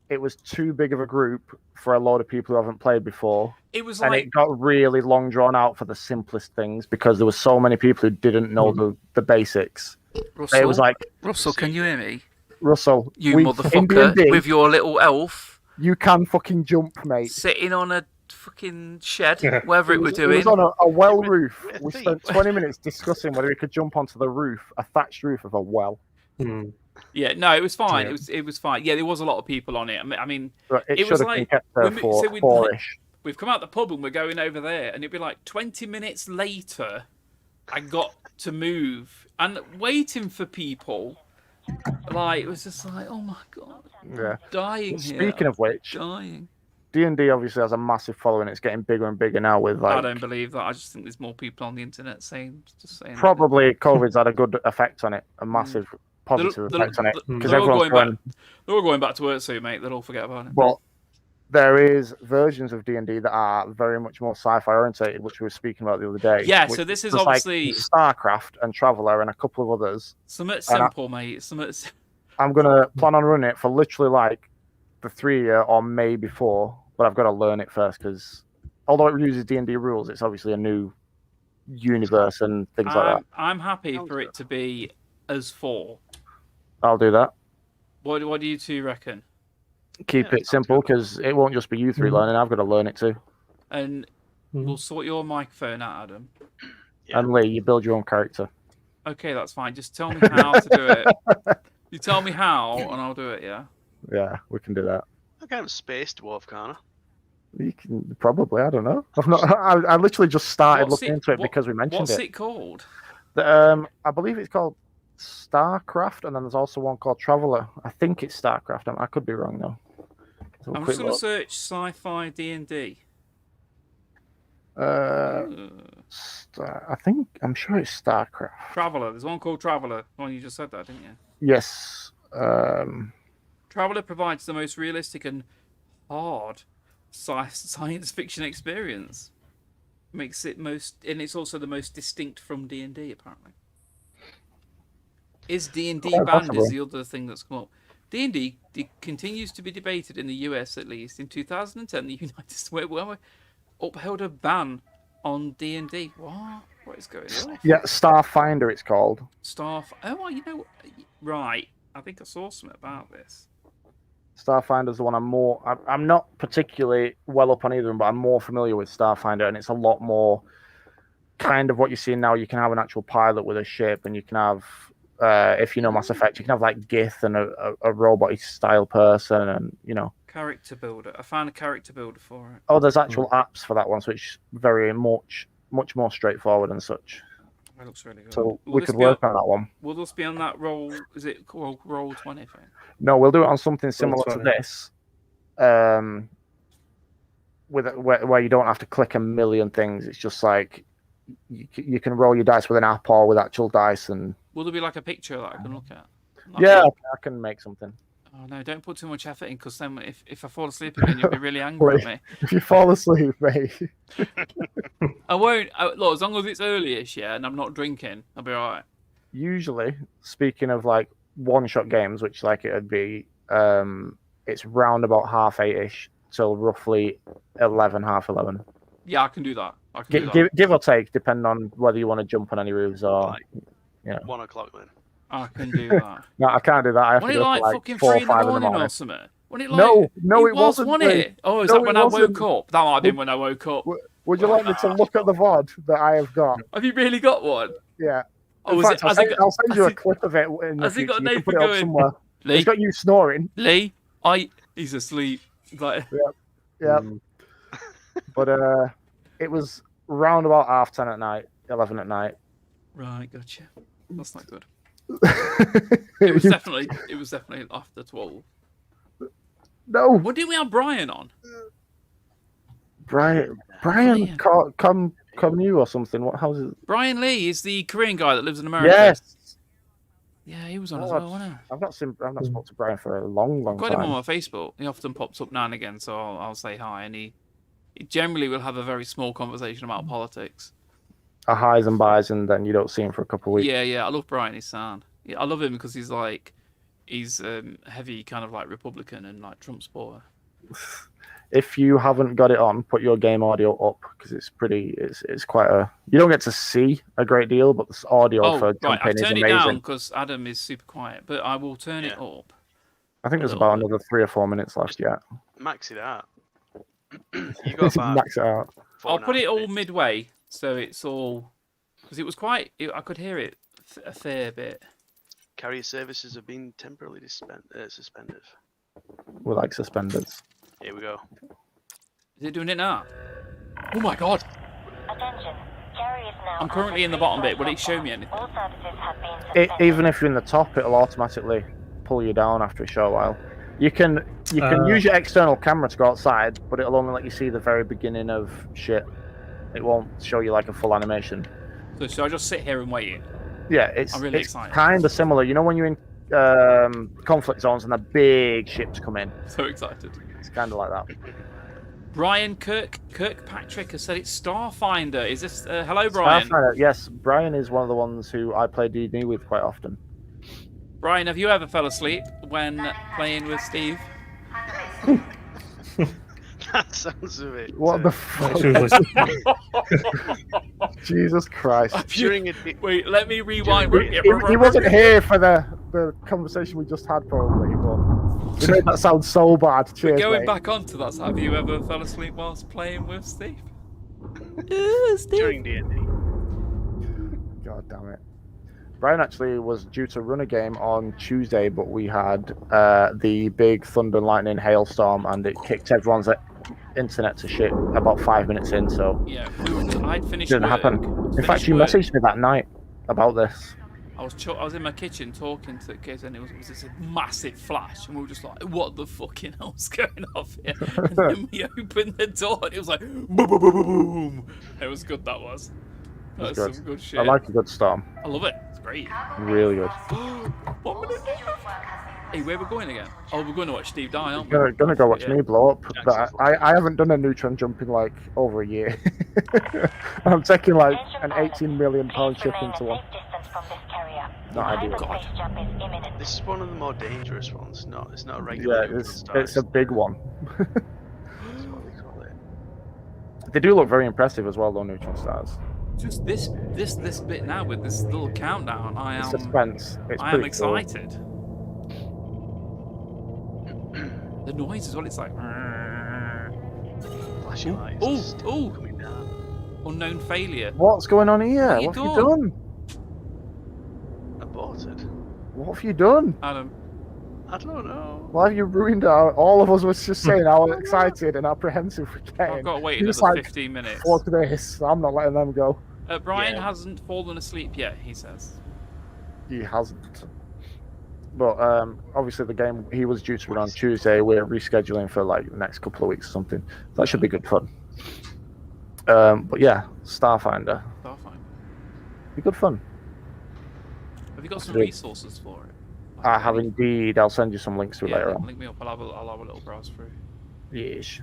It was too big of a group for a lot of people who haven't played before. it was And like it got really long drawn out for the simplest things because there were so many people who didn't know the basics. Russell. It was like, Russell, can you hear me? Russell, You in motherfucker D&D, with your little elf you can fucking jump, mate. sitting on a fucking shed, Yeah. whatever it It were was, doing. it was on a well roof. We See. spent 20 minutes discussing whether we could jump onto the roof, a thatched roof of a well. Hmm. Yeah, no, it was fine. Yeah. It was fine. Yeah, there was a lot of people on it. I mean, But it It should was have like- been kept when there we- for so we'd- four-ish. we've come out the pub and we're going over there, and it'd be like 20 minutes later, I got to move and waiting for people. Like it was just like, oh my god, Yeah. dying Speaking here, of which, dying. D&D obviously has a massive following. It's getting bigger and bigger now with I like don't believe that. I just think there's more people on the internet saying. probably COVID's had a good effect on it, a massive positive They're- effect on it they're- because they're all everyone's going going. They're all going back to work soon, mate. They'll all forget about it. But there is versions of D&D that are very much more sci-fi orientated, which we were speaking about the other day. Yeah, which so this is just like obviously StarCraft and Traveller and a couple of others. something simple, mate. Something. I'm gonna plan on running it for literally like the 3 year or maybe 4, but I've got to learn it first because although it uses D&D rules, it's obviously a new universe and things like that. I'm happy for it to be as 4. I'll do that. What do you two reckon? Keep Yeah, it simple because it won't just be you three learning. I've got to learn it too. And Mhm. we'll sort your microphone out, Adam. Yeah. And Lee, you build your own character. Okay, that's fine. Just tell me how to do it. You tell me how, and I'll do it. Yeah. Yeah, we can do that. I kind of space dwarf, can't You can probably. I don't know. I've not. I literally just started What's looking it- into it what- because we mentioned What's it. it called? I believe it's called StarCraft, and then there's also one called Traveller. I think it's StarCraft. I could be wrong though. Let's have a I'm quick just gonna look. search sci-fi D&D. I'm sure it's StarCraft. Traveller. There's one called Traveller. Well, you just said that, didn't you? Yes. Traveller provides the most realistic and hard science fiction experience. Makes it and it's also the most distinct from D&D apparently. Is D&D Quite banned? possible. Is the other thing that's come up. D&D continues to be debated in the US at least. In 2010, the United States upheld a ban on D&D. What is going on? Yeah, Starfinder. It's called. Oh, you know, right. I think I saw something about this. Starfinder's the one I'm not particularly well up on either of them, but I'm more familiar with Starfinder, and it's a lot more kind of what you're seeing now. You can have an actual pilot with a ship, and you can have, if you know Mass Effect, you can have like Gith and a robot style person, and you know. Character builder. I found a character builder for it. Oh, there's actual apps for that one, so it's very much more straightforward and such. It looks really good. So Will we this could be work on that one. Will this be on that roll? Is it called Roll 20 thing? No, we'll do it on something similar to 20. this, where you don't have to click a million things. It's just like you can roll your dice with an app or with actual dice, and Will there be like a picture that I can look at? Like, yeah, I can make something. Oh no! Don't put too much effort in, because then if I fall asleep again, you'll be really angry at me. If you fall asleep, mate. I won't. Look, as long as it's early-ish, yeah, and I'm not drinking, I'll be alright. Usually, speaking of like one-shot games, which like it would be, it's round about 8:30ish till roughly 11, half 11. Yeah, I can do that. I can do that. Give or take, depending on whether you want to jump on any roofs or. Like, Yeah. 1 o'clock then. I can do that. No, I can't do that. I have Wasn't to it go like for like fucking 4 or 3 in the 5 in the morning morning. or something? Wasn't it No, like, no, it wasn't. wasn't it? Oh, is No, that when it I wasn't. woke up? That might have been when I woke up. Would you like me to look at the VOD that I have got? Have you really got one? Yeah. Oh, In is fact, it, has it got, I'll send you has a it- clip of it in the has it got future. You can Nathan put it up going, somewhere. Lee, It's got you snoring. Lee, he's asleep. Like, Yeah. But it was round about 10:30 at night, 11 at night. right, gotcha. That's not good. it It was definitely after 12. No, What did we have Brian on? Brian, Brian. come you or something. What? How's it? Brian Lee is the Korean guy that lives in America. Yes. Yeah, he was on as God. well, wasn't he? I've not spoken to Brian for a long I've got time. him on my Facebook. He often pops up now and again, so I'll say hi. And he generally will have a very small conversation about politics. A highs and buys, and then you don't see him for a couple of weeks. Yeah. I love Brian. He's sound. Yeah, I love him because he's heavy kind of like Republican and like Trump supporter. If you haven't got it on, put your game audio up because it's quite a. You don't get to see a great deal, but the audio Oh, for right. campaign I've is turned it amazing. down because Adam is super quiet, but I will turn it up. I think there's a about little another 3 or 4 minutes left yet. Max it out. You got about Max it out. I'll put it 4.5 all minutes. midway, so it's all because it was quite. I could hear it a fair bit. Carrier services have been temporarily suspended. We're like suspenders. Here we go. Is it doing it now? Oh my god! Attention. Carrier is now I'm currently in the bottom bit. Will it show me anything? All services have been suspended. Even if you're in the top, it'll automatically pull you down after a short while. You can use your external camera to go outside, but it'll only let you see the very beginning of shit. It won't show you like a full animation. So should I just sit here and wait? Yeah, it's I'm really excited. kind of similar. You know when you're in conflict zones and the big ships come in? So excited. It's kind of like that. Brian Kirkpatrick has said it's Starfinder. Is this hello, Brian? Starfinder, yes, Brian is one of the ones who I play D&D with quite often. Brian, have you ever fell asleep when playing with Steve? That sounds a bit. What the fuck? Jesus Christ. During it, Wait, let me rewind. He wasn't here for the conversation we just had, probably, but it made that sound so bad. We're Cheers, going mate. back onto that. Have you ever fell asleep whilst playing with Steve? during D&D. God damn it. Brian actually was due to run a game on Tuesday, but we had the big thunder, lightning, hailstorm, and it kicked everyone's internet to shit about 5 minutes in, so Yeah, I'd finished it didn't work. happen. In Finished fact, you work. messaged me that night about this. I was in my kitchen talking to the kids, and it was this massive flash, and we were just like, "What the fucking hell's going off here?" And then we opened the door, and it was like, "Boom, boom, boom, boom, boom." It was good. That was. That was Good. some good shit. I like a good storm. I love it. It's great. Really good. 1 minute. Hey, where we going again? Oh, we're going to watch Steve die, aren't we? Gonna go watch Yeah. me blow up. But Excellent. I haven't done a neutron jump in like over a year. I'm taking like an 18 million pound ship into one. Not ideal. God. Jump is imminent. This is one of the more dangerous ones. It's not a regular. Yeah, neutron star, it's a big one. That's what they call it. They do look very impressive as well, though, neutron stars. Just this bit now with this little countdown. I am Suspense. It's I am pretty cool. excited. The noise as well. It's like. Flashing lights. Oh, still oh. coming down. Unknown failure. What's going on here? What What you have you done? Aborted. What have you done? Adam, I don't know. Why have you ruined all of us was just saying how excited and apprehensive we're getting. I've got to wait You're just another like, 15 minutes. Fuck this. I'm not letting them go. Brian Yeah. hasn't fallen asleep yet, he says. He hasn't. But obviously the game he was due to run on Tuesday. We're rescheduling for like the next couple of weeks or something. That should be good fun. But yeah, Starfinder. Starfinder. Be good fun. Have you got some Good. resources for it? I have indeed. I'll send you some links to it Yeah, later on. link me up. I'll have a little browse through. Yes.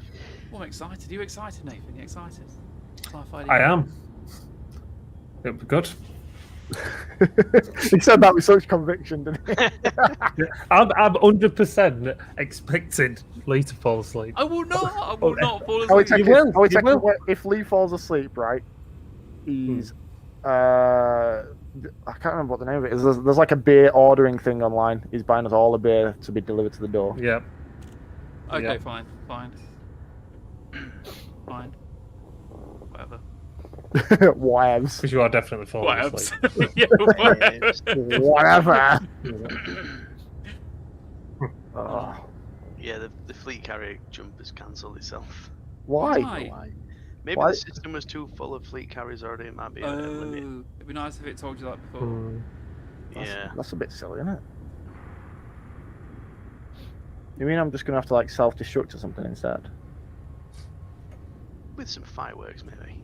Oh, I'm excited. Are you excited, Nathan? You excited? Starfinder. I am. It'll be good. He said that with such conviction, didn't he? I'm 100% expecting Lee to fall asleep. I will not. I will not fall How asleep. if Lee falls asleep, right? He's I can't remember what the name of it is. There's like a beer ordering thing online. He's buying us all a beer to be delivered to the door. Yeah. Okay, Yeah. fine. Whatever. Whatevs. Because you are definitely falling Whatevs. asleep. Yeah, whatevs. Whatever. Oh, Yeah, the fleet carrier jump has cancelled itself. why? Why? Maybe Why? the system was too full of fleet carriers already. It might be a limit. Oh, it'd be nice if it told you that before. Yeah. That's a bit silly, isn't it? You mean I'm just gonna have to like self-destruct or something instead? With some fireworks, maybe.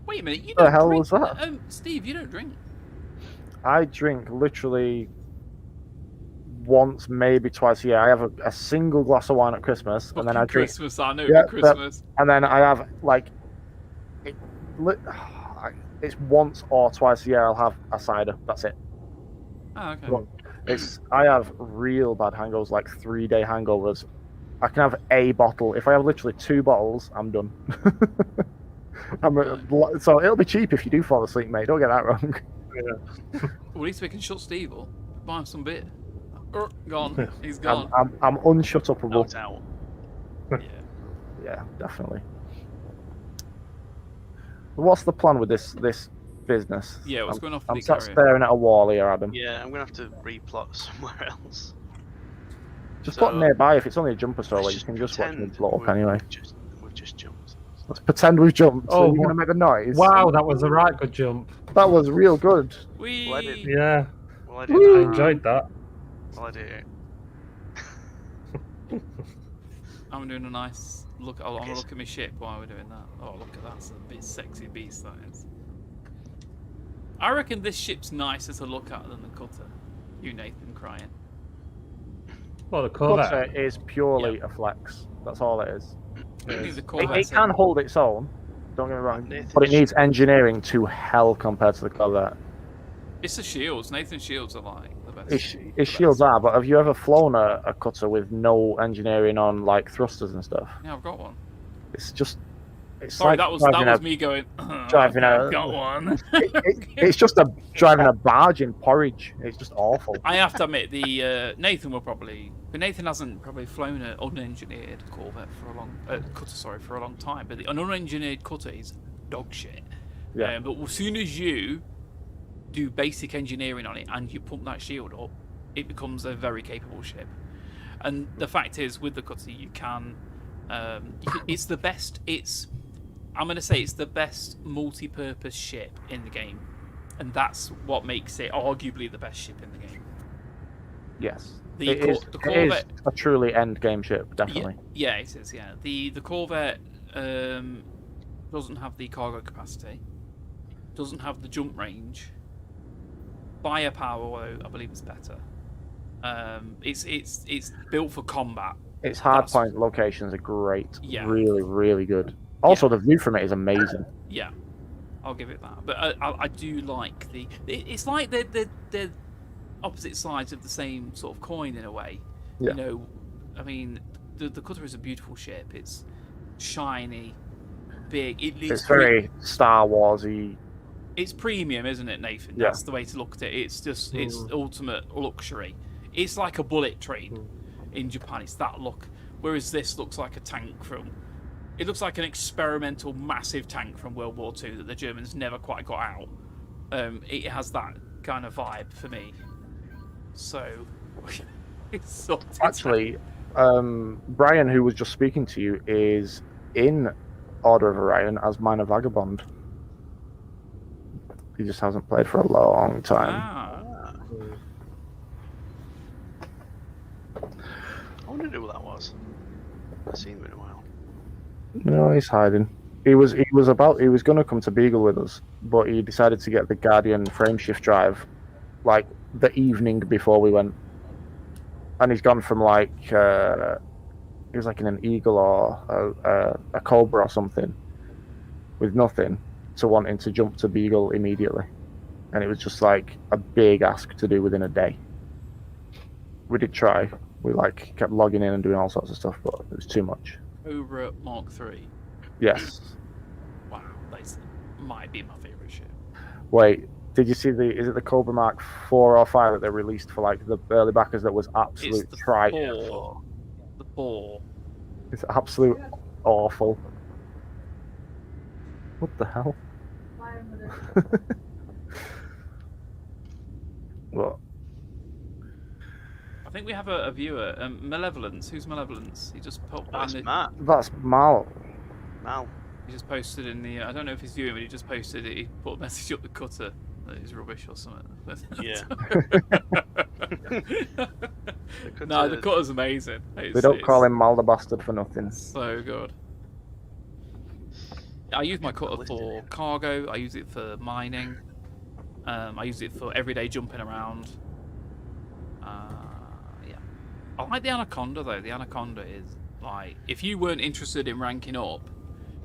Wait a minute, you The don't hell drink. was that? Steve, you don't drink. I drink literally once, maybe twice a year. I have a single glass of wine at Christmas, and then Fucking I drink. Christmas, I know Yeah, the Christmas. And then I have like, it's once or twice a year. I'll have a cider. That's it. Oh, okay. Well, I have real bad hangovers, like 3-day hangovers. I can have a bottle. If I have literally 2 bottles, I'm done. So it'll be cheap if you do fall asleep, mate. Don't get that wrong. Well, at least we can shut Steve up. Buy him some beer. Gone. He's gone. I'm unshutupable. Knocked out. Yeah. Yeah, definitely. What's the plan with this business? Yeah, what's going off I'm the sat carrier? staring at a wall here, Adam. Yeah, I'm gonna have to replot somewhere else. Just So, put nearby if it's only a jumper store where let's you can just watch me pretend blow up we've- anyway. We've just jumped. Let's pretend we've jumped. Oh, So you're gonna make a noise. Wow, that was a right good jump. That was real good. Whee! Well, I did- Yeah, Well, I I did that. enjoyed that. Well, I did it. I'm doing a nice look. I'm Okay, gonna look at my ship while we're doing that. Oh, look at that! It's a bit sexy beast that is. I reckon this ship's nicer to look at than the cutter. You, Nathan, crying. Well, the Corvette. Cutter is purely a flex. That's all it is. I think the It Corvette's can hold its own. Don't get me wrong, Nathan's but it needs engineering to hell compared to the Corvette. It's the shields. Nathan's shields are like the best. Its shields are, but have you ever flown a cutter with no engineering on like thrusters and stuff? Yeah, I've got one. It's just. It's Sorry, like that was driving me going. driving I've a- got one. it's just driving a barge in porridge. It's just awful. I have to admit, Nathan will probably, but Nathan hasn't probably flown an unengineered Corvette for a long cutter, for a long time. But an unengineered cutter is dog shit. Yeah. But as soon as you do basic engineering on it and you pump that shield up, it becomes a very capable ship. And the fact is, with the cutter, you can it's the best. I'm going to say it's the best multi-purpose ship in the game, and that's what makes it arguably the best ship in the game. Yes. The It is Corvette, a truly end game ship, definitely. yeah, it is. Yeah, the Corvette doesn't have the cargo capacity, doesn't have the jump range. Firepower, though, I believe is better. It's built for combat. Its hard That's- point locations are great. Yeah. Really, really good. Also, the view from it is amazing. Yeah, I'll give it that. But I do like it's like they're opposite sides of the same sort of coin in a way. Yeah. You know, I mean, the cutter is a beautiful ship. It's shiny, big. It's very Star Warsy. It's premium, isn't it, Nathan? Yeah. That's the way to look at it. It's just it's ultimate luxury. It's like a bullet train in Japan. It's that look. Whereas this looks like a tank from. It looks like an experimental massive tank from World War II that the Germans never quite got out. It has that kind of vibe for me. So it's sorted. Actually, Brian, who was just speaking to you, is in Order of Orion as Minor Vagabond. He just hasn't played for a long time. Ah, I wondered who that was. I haven't seen him in a while. No, he's hiding. He was going to come to Beagle with us, but he decided to get the Guardian frameshift drive, like the evening before we went, and he's gone from like he was like in an Eagle or a Cobra or something, with nothing, to wanting to jump to Beagle immediately. and it was just like a big ask to do within a day. We did try. We like kept logging in and doing all sorts of stuff, but it was too much. Cobra Mark III. Yes. Wow, that might be my favourite ship. Wait, did you see is it the Cobra Mark 4 or 5 that they released for like the early backers that was absolute It's the trite? 4. The 4. It's absolute awful. What the hell? What? I think we have a viewer. Malevolence. Who's Malevolence? He just put That's in the, Matt. That's Mal. Mal. He just posted in the. I don't know if he's viewing, but he just posted it. He put a message up the cutter that is rubbish or something. Yeah. No, the cutter's amazing. They don't call him Mal the Bastard for nothing. So good. I use my cutter for cargo. I use it for mining. I use it for everyday jumping around. Yeah. I like the Anaconda though. The Anaconda is like, if you weren't interested in ranking up,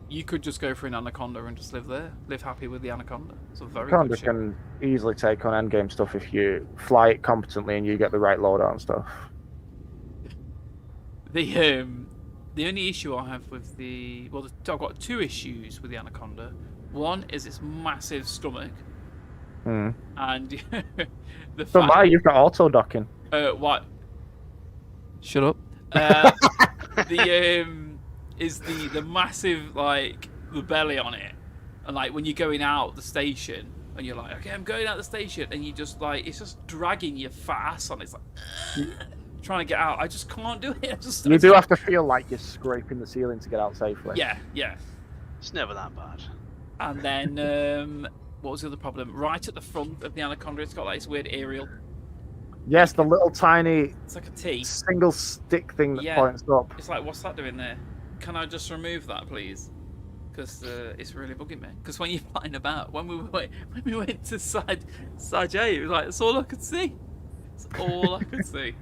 you could just go for an Anaconda and just live there. Live happy with the Anaconda. It's a very Anaconda good ship. can easily take on endgame stuff if you fly it competently and you get the right loadout and stuff. The only issue I have with I've got 2 issues with the Anaconda. One is its massive stomach, Hmm. and the Don't fact matter, you've got auto docking. what? Shut up. Is the massive, like, the belly on it, and like when you're going out the station and you're like, okay, I'm going out the station, and you just like, it's just dragging your fat ass on. It's like trying to get out. I just can't do it. You do have to feel like you're scraping the ceiling to get out safely. Yeah. It's never that bad. And then what was the other problem? Right at the front of the Anaconda, it's got like this weird aerial. Yes, the little tiny It's like a T. single stick thing that Yeah. points up. It's like, what's that doing there? Can I just remove that, please? Because it's really bugging me. Because when you're flying about, when we went to Sajay, it was like, that's all I could see. It's all I could see.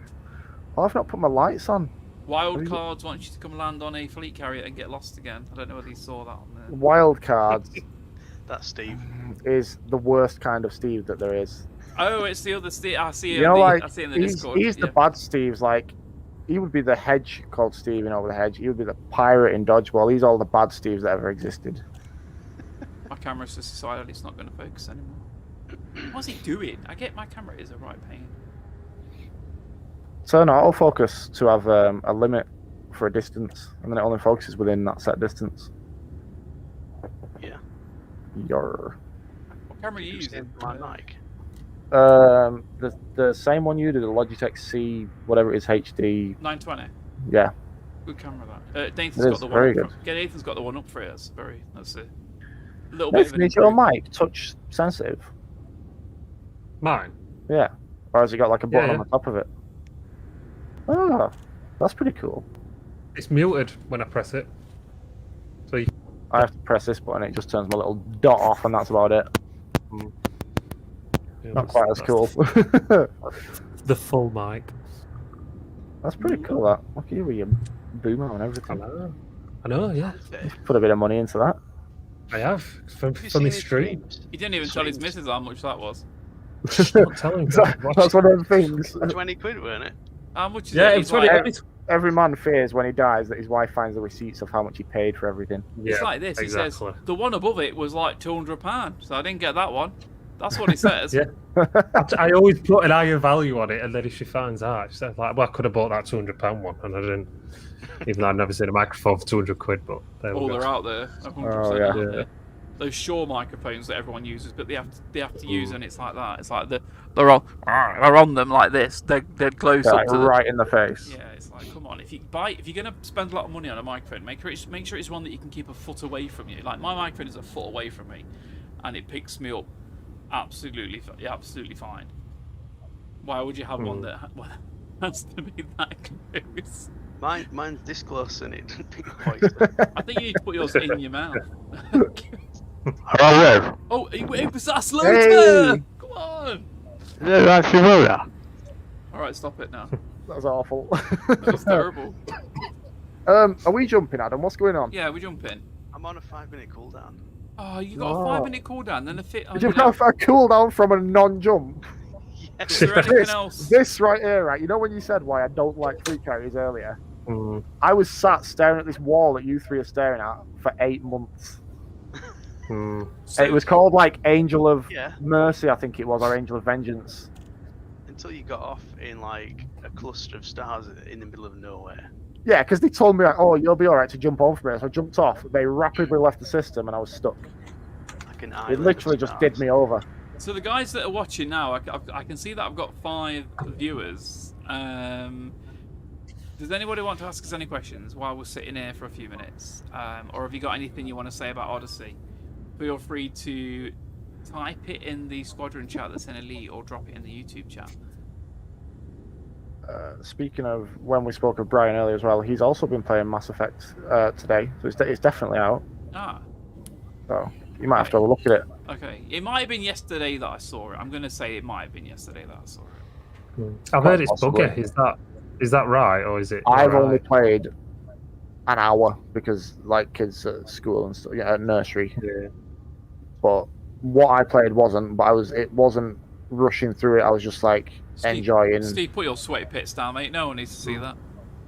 Oh, I've not put my lights on. Wild cards want you to come land on a fleet carrier and get lost again. I don't know whether you saw that on there. Wild cards That's Steve. is the worst kind of Steve that there is. Oh, it's the other Steve. I see it. You know, I like see it in the he's Discord. the bad Steve's. Like he would be the hedge called Steve in Over the Hedge. He would be the pirate in Dodgeball. He's all the bad Steves that ever existed. My camera's just decided it's not going to focus anymore. What's it doing? I get my camera is a right pain. Turn autofocus to have a limit for a distance, and then it only focuses within that set distance. Yeah. Your What camera are you using? My mic. the same one you do, the Logitech C, whatever it is, HD. 920. Yeah. Good camera that. Nathan's It got is the very one. good. Nathan's got the one up for it. That's a little bit of Nathan, an is your improvement. mic touch sensitive? Mine. Yeah. Or has it got like a button Yeah. on the top of it? Oh, that's pretty cool. It's muted when I press it. So you, I have to press this button, it just turns my little dot off, and that's about it. yeah, Not that's- quite as that's cool. The full mic. That's pretty cool, that. Look at you with your boomer and I everything. know. I know. Yeah, Put a bit of money into that. I have from Have you from seen his his stream. streams? He didn't even tell his Streams? missus how much that was. Don't tell him. That's one of the things. 20 quid, weren't it? How much is Yeah, it? it's funny. Like, Every man fears when he dies that his wife finds the receipts of how much he paid for everything. it's like this. He exactly. says the one above it was like £200, so I didn't get that one. That's what he says. Yeah. I always put an higher value on it, and then if she finds out, she's like, "Well, I could have bought that £200 one, and I didn't." Even though I'd never seen a microphone for £200, but there we Oh, go. they're out there. 100% Oh, yeah. out Yeah. there. Those Shure microphones that everyone uses, but they have to use, and it's like that. It's like they're on them like this. They're close Yeah, up like to the right in the face. Yeah, it's like, come on, if you're gonna spend a lot of money on a microphone, make sure it's one that you can keep a foot away from you. Like my microphone is a foot away from me, and it picks me up absolutely fine. Why would you have one that has to be that close? Mine's this close and it didn't pick quite there. I think you need to put yours in your mouth. Hello, Oh, it was that slow Hey! turn! Come on! yeah, that's Simona. All right, stop it now. That was awful. That was terrible. Are we jumping, Adam? What's going on? Yeah, we jump in. I'm on a 5-minute cooldown. Oh, you got a Oh. 5-minute cooldown, then a fit. Oh, Did you you know, have a cooldown from a non-jump? is there anything else? This right here, right? You know when you said why I don't like fleet carriers earlier? Mm. I was sat staring at this wall that you three are staring at for 8 months. Mm. So, It was called like Angel of Yeah. Mercy, I think it was, or Angel of Vengeance. Until you got off in like a cluster of stars in the middle of nowhere. Yeah, because they told me, like, oh, you'll be alright to jump on from here. So I jumped off. They rapidly left the system and I was stuck. Like an It island. literally of just did stars. me over. So the guys that are watching now, I can see that I've got 5 viewers. Does anybody want to ask us any questions while we're sitting here for a few minutes? Or have you got anything you want to say about Odyssey? Feel free to type it in the squadron chat that's in Elite or drop it in the YouTube chat. Speaking of when we spoke of Brian earlier as well, he's also been playing Mass Effect today. So it's definitely out. Ah, So you might have to have a look at it. okay. It might have been yesterday that I saw it. I'm going to say it might have been yesterday that I saw it. I've Quite heard it's possibly. buggy. Is that right, or is it? I've alright? only played an hour because like kids at school and stuff, yeah, at nursery. Yeah. But what I played wasn't. But it wasn't rushing through it. I was just like enjoying. Steve, put your sweaty pits down, mate. No one needs to see that.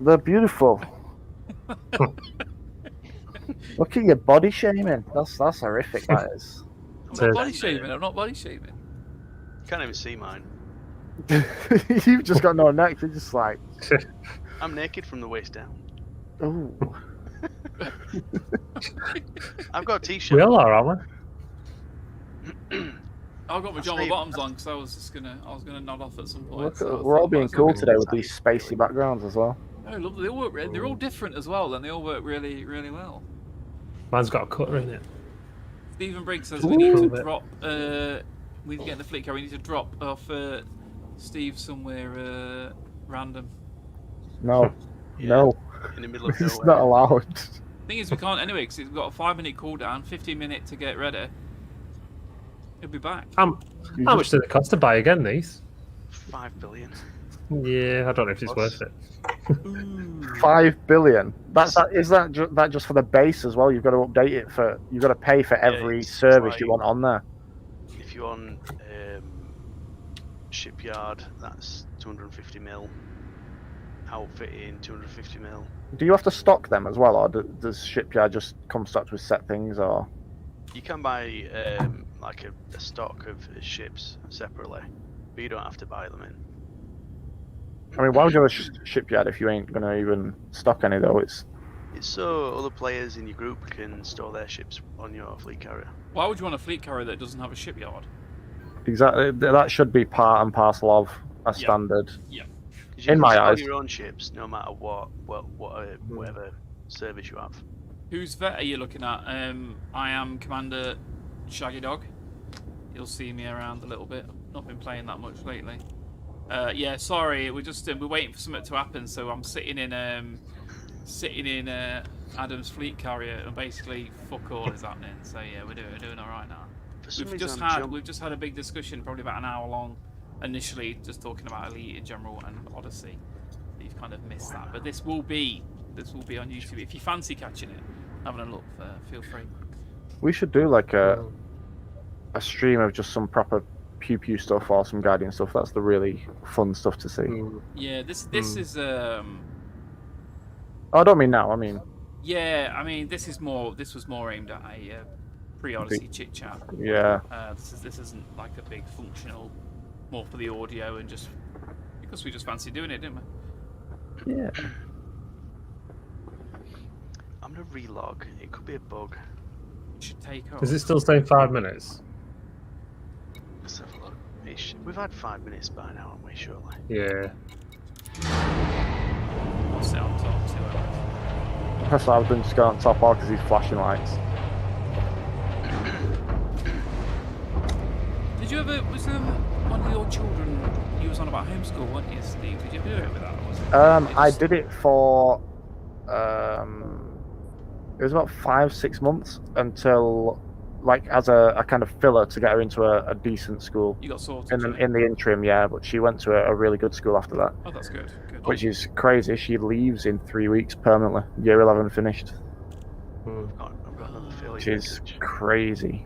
They're beautiful. Look at your body shaming. That's horrific. That is. I'm So- not body shaming. I'm not body shaming. You can't even see mine. You've just got no neck. You're just like, I'm naked from the waist down. oh. I've got a t-shirt. We all are, aren't I've got my I'll Jama stay- bottoms on because I was gonna nod off at some point. Look so I at, we're all thought being that's cool okay. today with these spacey backgrounds as well. Oh, lovely. They all work. They're all different as well, and they all work really, really well. Mine's got a cutter in it. Stephen Briggs says we need to Ooh. drop. We need to get in the fleet car. We need to drop off Steve somewhere random. No, Yeah, no, in the middle of it's nowhere. not allowed. Thing is, we can't anyway because it's got a 5-minute cooldown, 15-minute to get ready. He'll be back. How much do they cost to buy again? These? 5 billion. Yeah, I don't know if it's worth it. Ooh. 5 billion. Is that just for the base as well? You've got to update it for. You've got to pay for every it's service like- you want on there. If you're on shipyard, that's 250 mil. Outfitting 250 mil. Do you have to stock them as well, or does Shipyard just come stocked with set things? Or You can buy like a stock of ships separately, but you don't have to buy them in. I mean, why would you have a Shipyard if you ain't gonna even stock any though? It's It's so other players in your group can store their ships on your fleet carrier. Why would you want a fleet carrier that doesn't have a shipyard? exactly that should be part and parcel of a standard. 'Cause you In can my store eyes. your own ships, no matter whatever service you have. Whose vet are you looking at? I am Commander Shaggy Dog. You'll see me around a little bit. Not been playing that much lately. Yeah, sorry, we're just we're waiting for something to happen. So I'm sitting in Adam's fleet carrier, and basically fuck all is happening. So yeah, we're doing all right now. For some We've reason, just had a big discussion, probably about an hour long. Initially, just talking about Elite in general and Odyssey. You've kind of missed that, but this will be on YouTube. If you fancy catching it, having a look, feel free. We should do like a stream of just some proper pew pew stuff or some Guardian stuff. That's the really fun stuff to see. Yeah, this is Oh, I don't mean now. I mean, yeah. I mean, this was more aimed at a pre-Odyssey chit chat. yeah. This isn't like a big functional, more for the audio and just because we just fancy doing it, didn't we? Yeah. I'm gonna relog. It could be a bug. It should take off. Is it still saying 5 minutes? Let's have a look. We've had 5 minutes by now, haven't we? Surely. Yeah. I'll sit on top. See what happens. That's why I've been just going on top bar because these flashing lights. Did you ever one of your children? You was on about homeschool, weren't you, Steve? Did you ever do it with that? Or was it I just- did it for it was about 5-6 months until like as a kind of filler to get her into a decent school. You got sorted. In didn't the, you? in the interim, yeah, but she went to a really good school after that, Oh, that's good. Good. which is crazy. She leaves in 3 weeks permanently. Year 11 finished. I've got another failure. Which is crazy.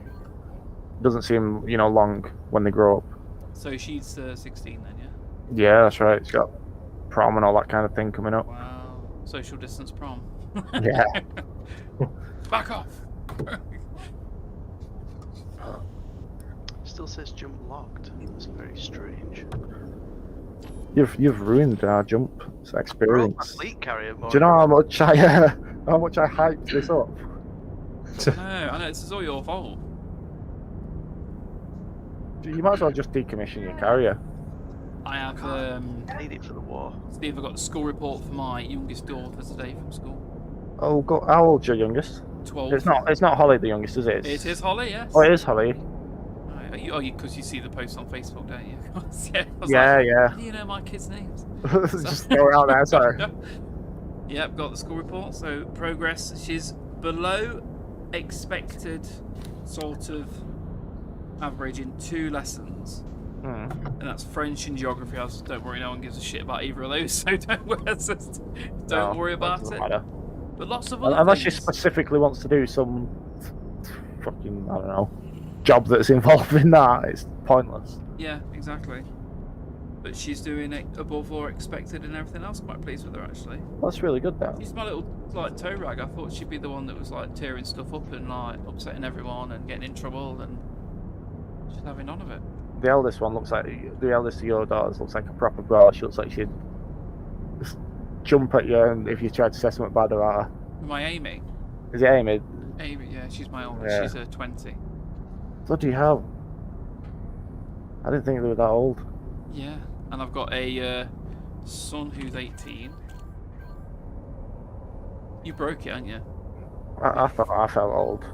Doesn't seem, long when they grow up. So she's 16 then, yeah? Yeah, that's right. She's got prom and all that kind of thing coming up. Wow. Social distance prom. Yeah. Back off. Still says jump locked. That's very strange. You've ruined our jump Broke experience. my fleet carrier. Do you know how much I hyped this up? No, I know, this is all your fault. You might as well just decommission your carrier. I have, I need it for the war. Steve, I've got the school report for my youngest daughter today from school. Oh, how old's your youngest? 12. It's not Holly the youngest, is it? It is Holly, yes. Oh, it is Holly. Because you see the post on Facebook, don't you? Yeah. I was Yeah, like, yeah. How do you know my kids' names? Just throw it out there, sorry. Yep, got the school report. So progress, she's below expected sort of average in 2 lessons. And that's French and geography. Don't worry, no one gives a shit about either of those, so don't worry about doesn't it. matter. But lots of other Unless she things. specifically wants to do some fucking, I don't know, job that's involved in that, it's pointless. Yeah, exactly. But she's doing it above or expected and everything else. Quite pleased with her, actually. That's really good, though. She's my little toe rag. I thought she'd be the one that was tearing stuff up and upsetting everyone and getting in trouble, and she's having none of it. The eldest one looks like, the eldest of your daughters looks like a proper girl. She looks like she'd just jump at you and if you tried to say something bad about her. Am I Amy? Is it Amy? Amy, yeah, she's my oldest. Yeah. She's 20. Bloody hell. I didn't think they were that old. Yeah, and I've got a son who's 18. You broke it, haven't you? I thought I felt old.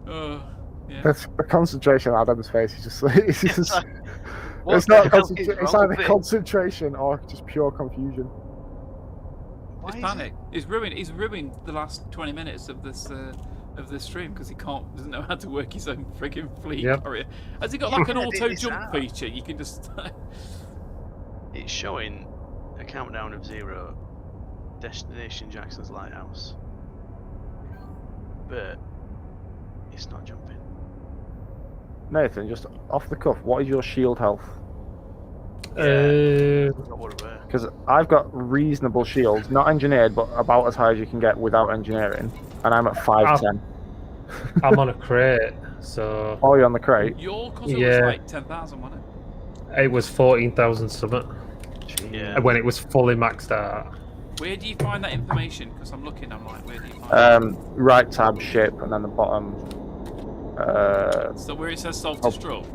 Oh, yeah. That's the concentration on Adam's face is just it's just What it's not the hell is it's wrong either with it? concentration or just pure confusion. Why It's is panic. He's ruined the last 20 minutes of this stream because he doesn't know how to work his own frigging fleet Yep. carrier. Has he got You like an can edit auto this jump out. feature? You can just It's showing a countdown of 0, destination Jackson's Lighthouse, but it's not jumping. Nathan, just off the cuff, what is your shield health? Not what it were. Because I've got reasonable shields, not engineered, but about as high as you can get without engineering, and I'm at 510. I'm on a crate, so Oh, you're on the crate. your console was Yeah. like 10,000, wasn't it? it was 14,000 something Yeah. when it was fully maxed out. Where do you find that information? Because I'm looking, I'm like, where do you find it? Right tab ship, and then the bottom. So where it says self-destruct?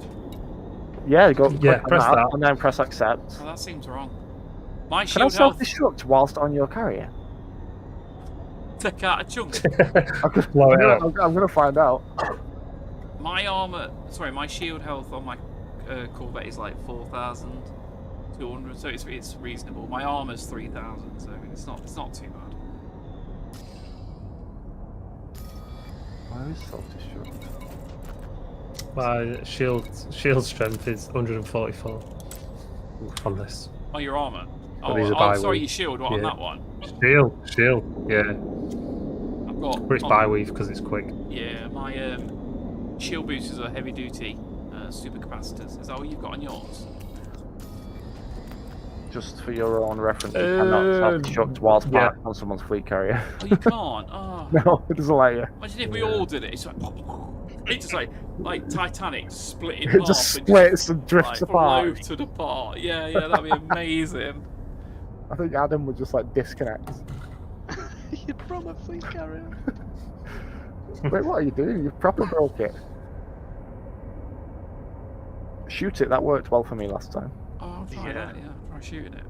Yeah, go Yeah, click on press that. and then press accept. Oh, that seems wrong. My Can I shield health, self-destruct whilst on your carrier? take out a chunk. Blow it up. I'm gonna find out. My my shield health on my Corvette is like 4,200, so it's reasonable. My armor's 3,000, so it's not too bad. Where is self-destruct? My shield strength is 144 on this. Oh, your armor. But Oh, these are sorry, bi-weave. your shield. What on Yeah. that one? Shield, yeah. I've got. But it's bi-weave because it's quick. Yeah, my shield boosters are heavy duty supercapacitors. Is that what you've got on yours? Just for your own reference, you cannot self-destruct whilst yeah. parked on someone's fleet carrier. Oh, you can't. Oh, No, it doesn't let you. imagine if we all did it. It's like it's just like Titanic split in It half. just and splits and drifts like, apart. floated apart. Yeah, that'd be amazing. I think Adam would just like disconnect. You from a fleet carrier. Wait, what are you doing? You proper broke it. Shoot it. That worked well for me last time. Oh, I'll try Yeah. that. Yeah, I'll try shooting it.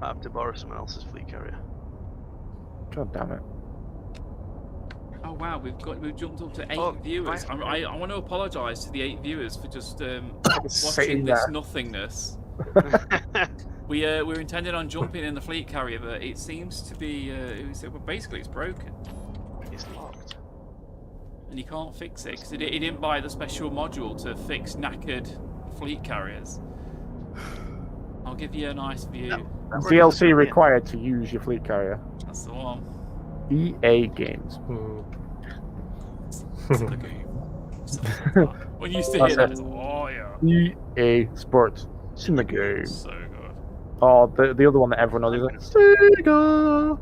I have to borrow someone else's fleet carrier. God damn it. Oh wow, we've jumped up to 8 Oh, viewers. right. I want to apologise to the 8 viewers for just Sitting watching this there. nothingness. We were intending on jumping in the fleet carrier, but it seems to be well, basically it's broken, It's locked. and you can't fix it because he didn't buy the special module to fix knackered fleet carriers. I'll give you a nice view. DLC required to use your fleet carrier. That's the one. EA Games. It's the game. When you used to hear that, it's like, oh yeah. EA Sports. It's in the game. So good. Oh, the other one that everyone knows is like Sega.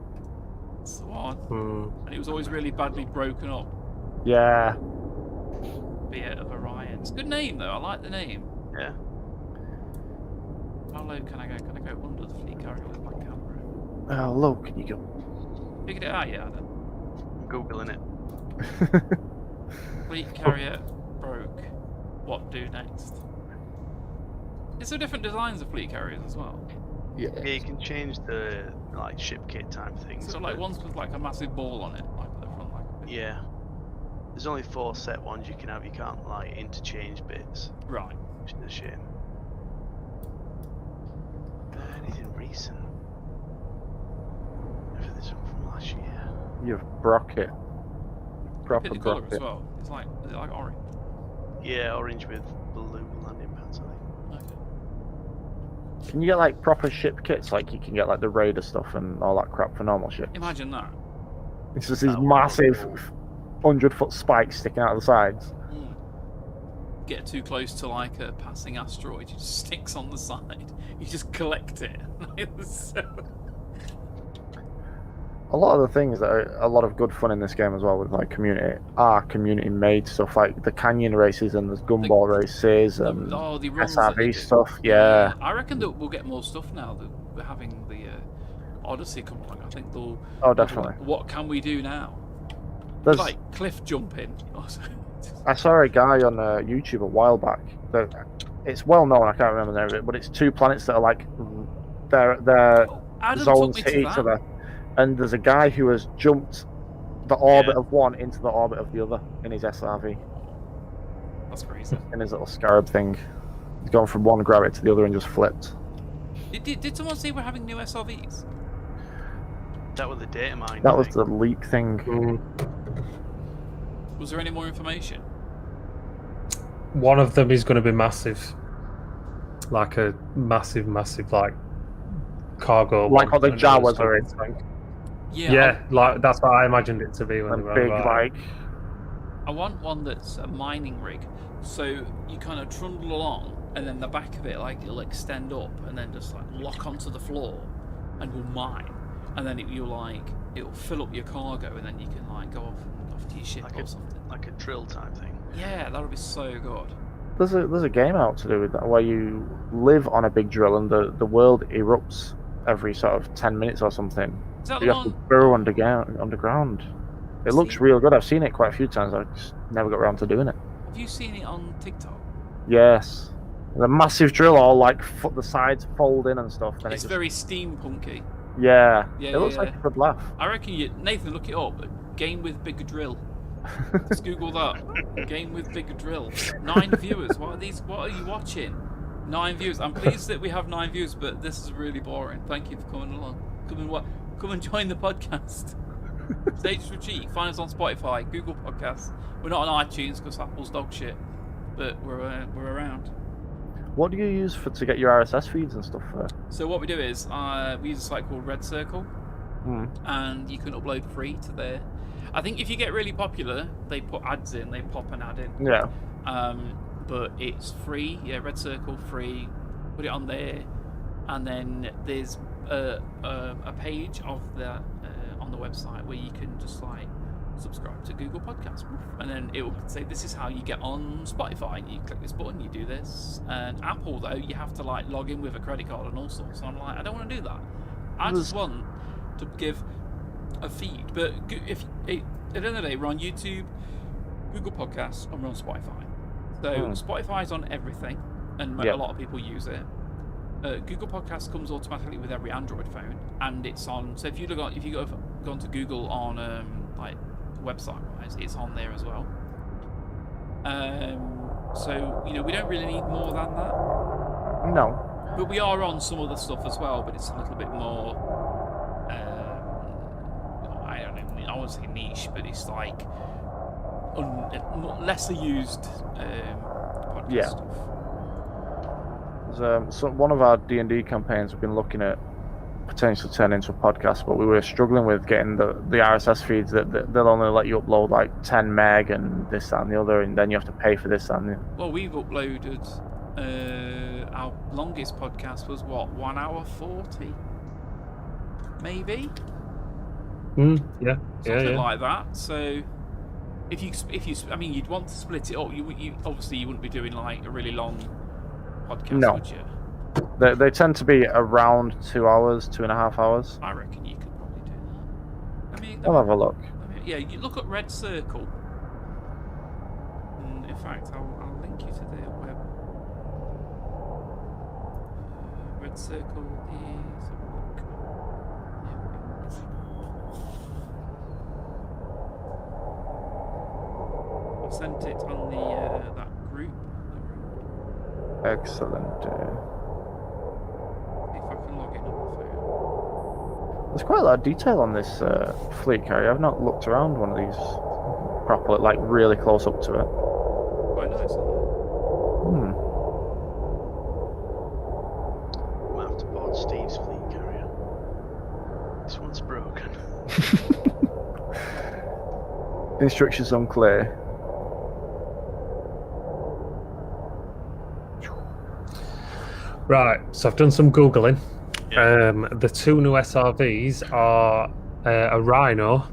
That's the one. And it was always really badly broken up. Yeah. Bit of Orion. It's a good name though. I like the name. Yeah. How low can I go? Can I go under the fleet carrier with my camera? How low can you go? Figured it out yet, Adam? I'm googling it. Fleet carrier broke. What do next? Is there different designs of fleet carriers as well? Yeah. Yeah, you can change the like ship kit type things. So like but- ones with like a massive ball on it, like the front, like a big- Yeah. There's only 4 set ones you can have. You can't like interchange bits, Right. which is a shame. Anything recent? Everything's from last year. You've broke it. Proper Pick the colour broke as it. well. It's like, is it like orange? Yeah, orange with blue landing pads, I think. Okay. Can you get like proper ship kits? Like you can get like the Raider stuff and all that crap for normal ships. Imagine that. It's just these That would be massive cool. 100-foot spikes sticking out of the sides. Get too close to like a passing asteroid, it just sticks on the side. You just collect it. A lot of the things that are a lot of good fun in this game as well with like community are community made stuff, like the canyon races and there's gumball races and the runs that they SRV do. stuff. Yeah. I reckon that we'll get more stuff now that we're having the Odyssey come along. I think they'll. Oh, definitely. What can we do now? There's, Like cliff jumping. I saw a guy on YouTube a while back. That it's well known. I can't remember the name of it, but it's 2 planets that are like they're Adam zones took me to each that. other. And there's a guy who has jumped the orbit of one into the orbit of the other in his SRV, That's crazy. in his little scarab thing. He's gone from one gravity to the other and just flipped. Did someone say we're having new SRVs? That was the data mine. That was thing. the leak thing. Was there any more information? One of them is going to be massive, like a massive like cargo. Like what the one, Jawas and are it's in. like- Yeah. Yeah, like that's what I imagined it to be when And they were big, about. like I want one that's a mining rig, so you kind of trundle along, and then the back of it, like it'll extend up, and then just like lock onto the floor, and will mine, and then it'll fill up your cargo, and then you can like go off to your ship Like or a- something. like a drill type thing. Yeah, that would be so good. there's a game out to do with that where you live on a big drill and the world erupts every sort of 10 minutes or something. Is that You the have to one? burrow underground. It looks real good. I've seen it quite a few times. I just never got around to doing it. Have you seen it on TikTok? Yes. The massive drill, all like the sides fold in and stuff. And It's very steampunky. yeah. Yeah, It looks yeah. like a good laugh. I reckon Nathan, look it up. Game with bigger drill. Just Google that. Game with bigger drill. 9 viewers. What are you watching? 9 views. I'm pleased that we have 9 views, but this is really boring. Thank you for coming along. Come and join the podcast. Stage for Cheek. Find us on Spotify, Google Podcasts. We're not on iTunes because Apple's dog shit, but we're around. What do you use to get your RSS feeds and stuff for? So what we do is we use a site called Red Circle, Hmm. and you can upload free to there. I think if you get really popular, they put ads in. They pop an ad in. Yeah. But it's free. Yeah, Red Circle free. Put it on there, and then there's a page of that on the website where you can just like subscribe to Google Podcasts, and then it will say this is how you get on Spotify. You click this button, you do this. And Apple though, you have to like log in with a credit card and all sorts. So I'm like, I don't want to do that. I just want to give a feed. But if at the end of the day, we're on YouTube, Google Podcasts, and we're on Spotify. So Spotify's on everything, and a lot of people use it. Google Podcasts comes automatically with every Android phone, and it's on. So if you go onto Google on like website wise, it's on there as well. So we don't really need more than that. No. But we are on some other stuff as well, but it's a little bit more. I don't know. I won't say niche, but it's like lesser used podcast Yeah. stuff. So one of our D&D campaigns we've been looking at potentially turning into a podcast, but we were struggling with getting the RSS feeds that they'll only let you upload like 10 meg and this, that, and the other, and then you have to pay for this and the... Well, we've uploaded our longest podcast was what, 1 hour 40, maybe Yeah. something like that. So if you, I mean, you'd want to split it up. You obviously you wouldn't be doing like a really long podcast, No. would you? They tend to be around 2 hours, 2.5 hours. I reckon you could probably do that. I mean, I'll have a look. yeah, you look at Red Circle. And in fact, I'll link you to their web. Red Circle is a book. I sent it on the that group. Excellent. See if I can log in on my phone. There's quite a lot of detail on this fleet carrier. I've not looked around one of these properly, like really close up to it. Quite nice, isn't it? Might have to board Steve's fleet carrier. This one's broken. Instructions unclear. Right, so I've done some Googling. Yeah. The two new SRVs are a Rhino,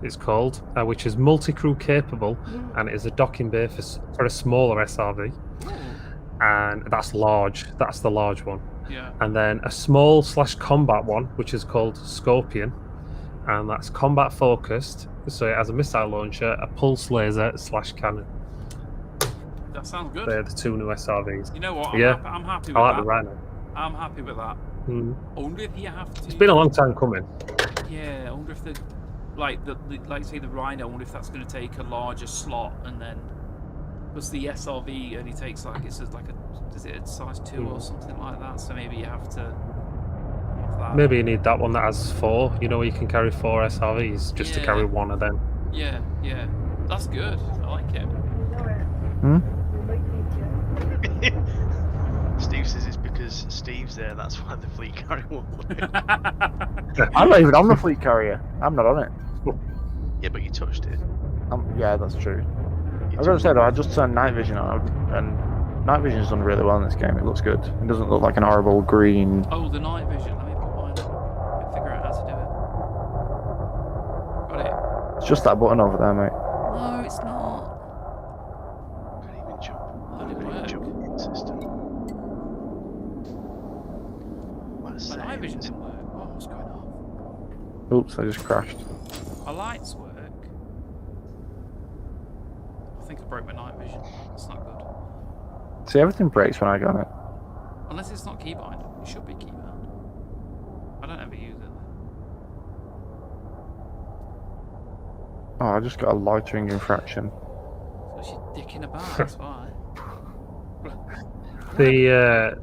it's called, which is multi-crew capable, and it is a docking bay for a smaller SRV. And that's large. That's the large one. Yeah. And then a small / combat one, which is called Scorpion, and that's combat focused. So it has a missile launcher, a pulse laser / cannon. That sounds good. They're the two new SRVs. You know what? Yeah. I'm happy with I like that. the Rhino. I'm happy with that. Mm. I wonder if you have to. It's been a long time coming. Yeah, I wonder if like say the Rhino. I wonder if that's going to take a larger slot, and then because the SRV only takes like is it a size 2 or something like that? So maybe you have to. Have that. Maybe you need that one that has 4. You know, you can carry 4 SRVs just to Yeah. carry one of them. Yeah, that's good. I like it. Steve says it's because Steve's there, that's why the fleet carrier won't work. I'm not even on the fleet carrier. I'm not on it. Yeah, but you touched it. Yeah, that's true. You I was going to touched say though, I just turned night vision on, and night vision's done really well in this game. It looks good. It doesn't look like an horrible green. Oh, the night vision. Let me put mine up. Let me figure out how to do it. Got it. It's just that button over there, mate. No, it's not. Can't even jump. How did it Can't even work? jump in the system. What a My save. night vision didn't work. Oh, what's going on? Oops, I just crashed. My lights work. I think I broke my night vision. That's not good. See, everything breaks when I go on it. Unless it's not keybind. It should be keybound. I don't ever use it. Oh, I just got a loitering infraction. So she's dicking about, that's why. The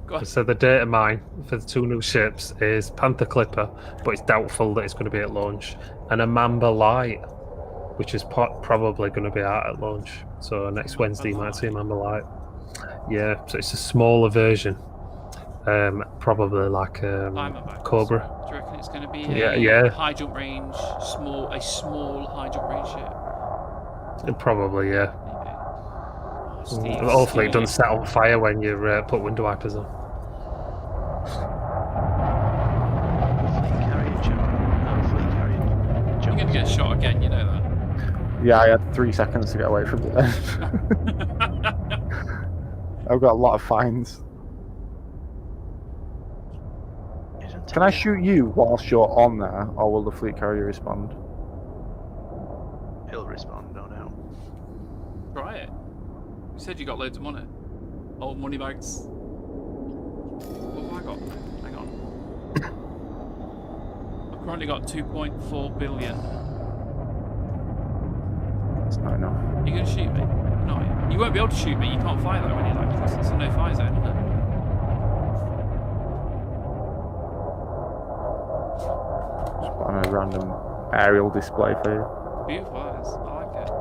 Go on. so the data mine for the two new ships is Panther Clipper, but it's doubtful that it's going to be at launch, and a Mamba Light, which is probably going to be out at launch. So next Wednesday you might see a Mamba Light. Yeah, so it's a smaller version, probably like Diamondback. Cobra. Do you reckon it's going to be Yeah. high jump range, a small high jump range ship? Probably, yeah. Maybe. Oh, Steve, Hopefully it Steve. doesn't set on fire when you put window wipers on. Fleet carrier jump. No, fleet carrier You're jump. going to get shot again, you know that. Yeah, I had 3 seconds to get away from it. I've got a lot of fines. Isn't Can I it? shoot you whilst you're on there, or will the fleet carrier respond? He'll respond, no doubt. Try it. You said you got loads of money. Old money bags. What have I got? Hang on. I've currently got 2.4 billion. That's not enough. You gonna shoot me? No, you won't be able to shoot me. You can't fly though when you're like this. It's a no-fly zone, isn't it? Just put on a random aerial display for you. Beautiful eyes. I like it.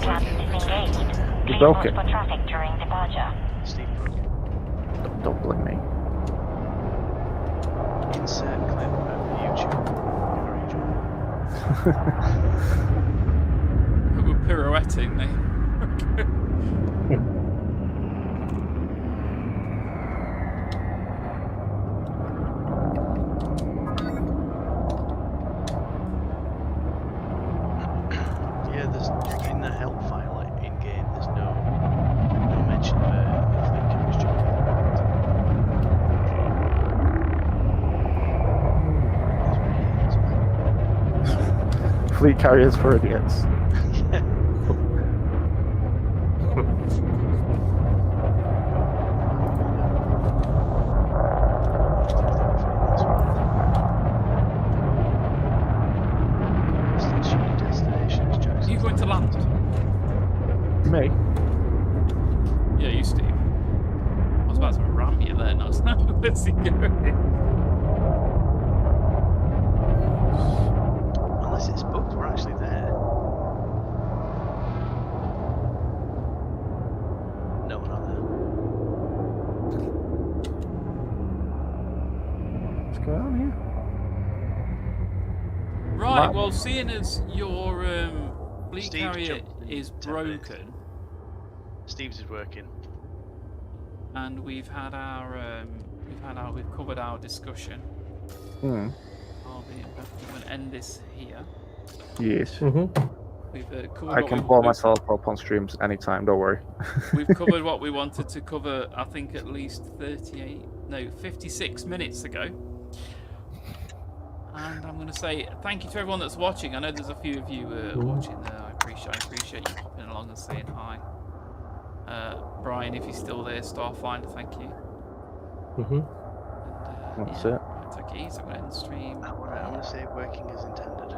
class disengaged. You Please broke watch it. for traffic during departure. Steve broke it. Don't blame me. Insert clip of YouTube. We're pirouetting, mate. Yeah, there's in the help file in game. There's no mention of a fleet carriage joining the Fleet carriers for idiots. Are you going to land? Me? Yeah, you, Steve. I was about to ram you there, no, let's see going. Unless it's booked, we're actually there. No, we're not there. What's going on here? Right, Right. well, seeing as your fleet Steve carrier jumped in is 10 minutes. broken, Steve's is working. and we've covered our discussion. Hmm. I'm going to end this here. Yes. Mhm. We've covered. I can blow myself up on streams anytime, don't worry. We've covered what we wanted to cover. I think at least 56 minutes ago. And I'm going to say thank you to everyone that's watching. I know there's a few of you watching there. I appreciate you popping along and saying hi. Brian, if you're still there, Starfinder, thank you. Mhm. And, That's yeah, it. Take it easy. I'm going to end the stream. I want to say working as intended.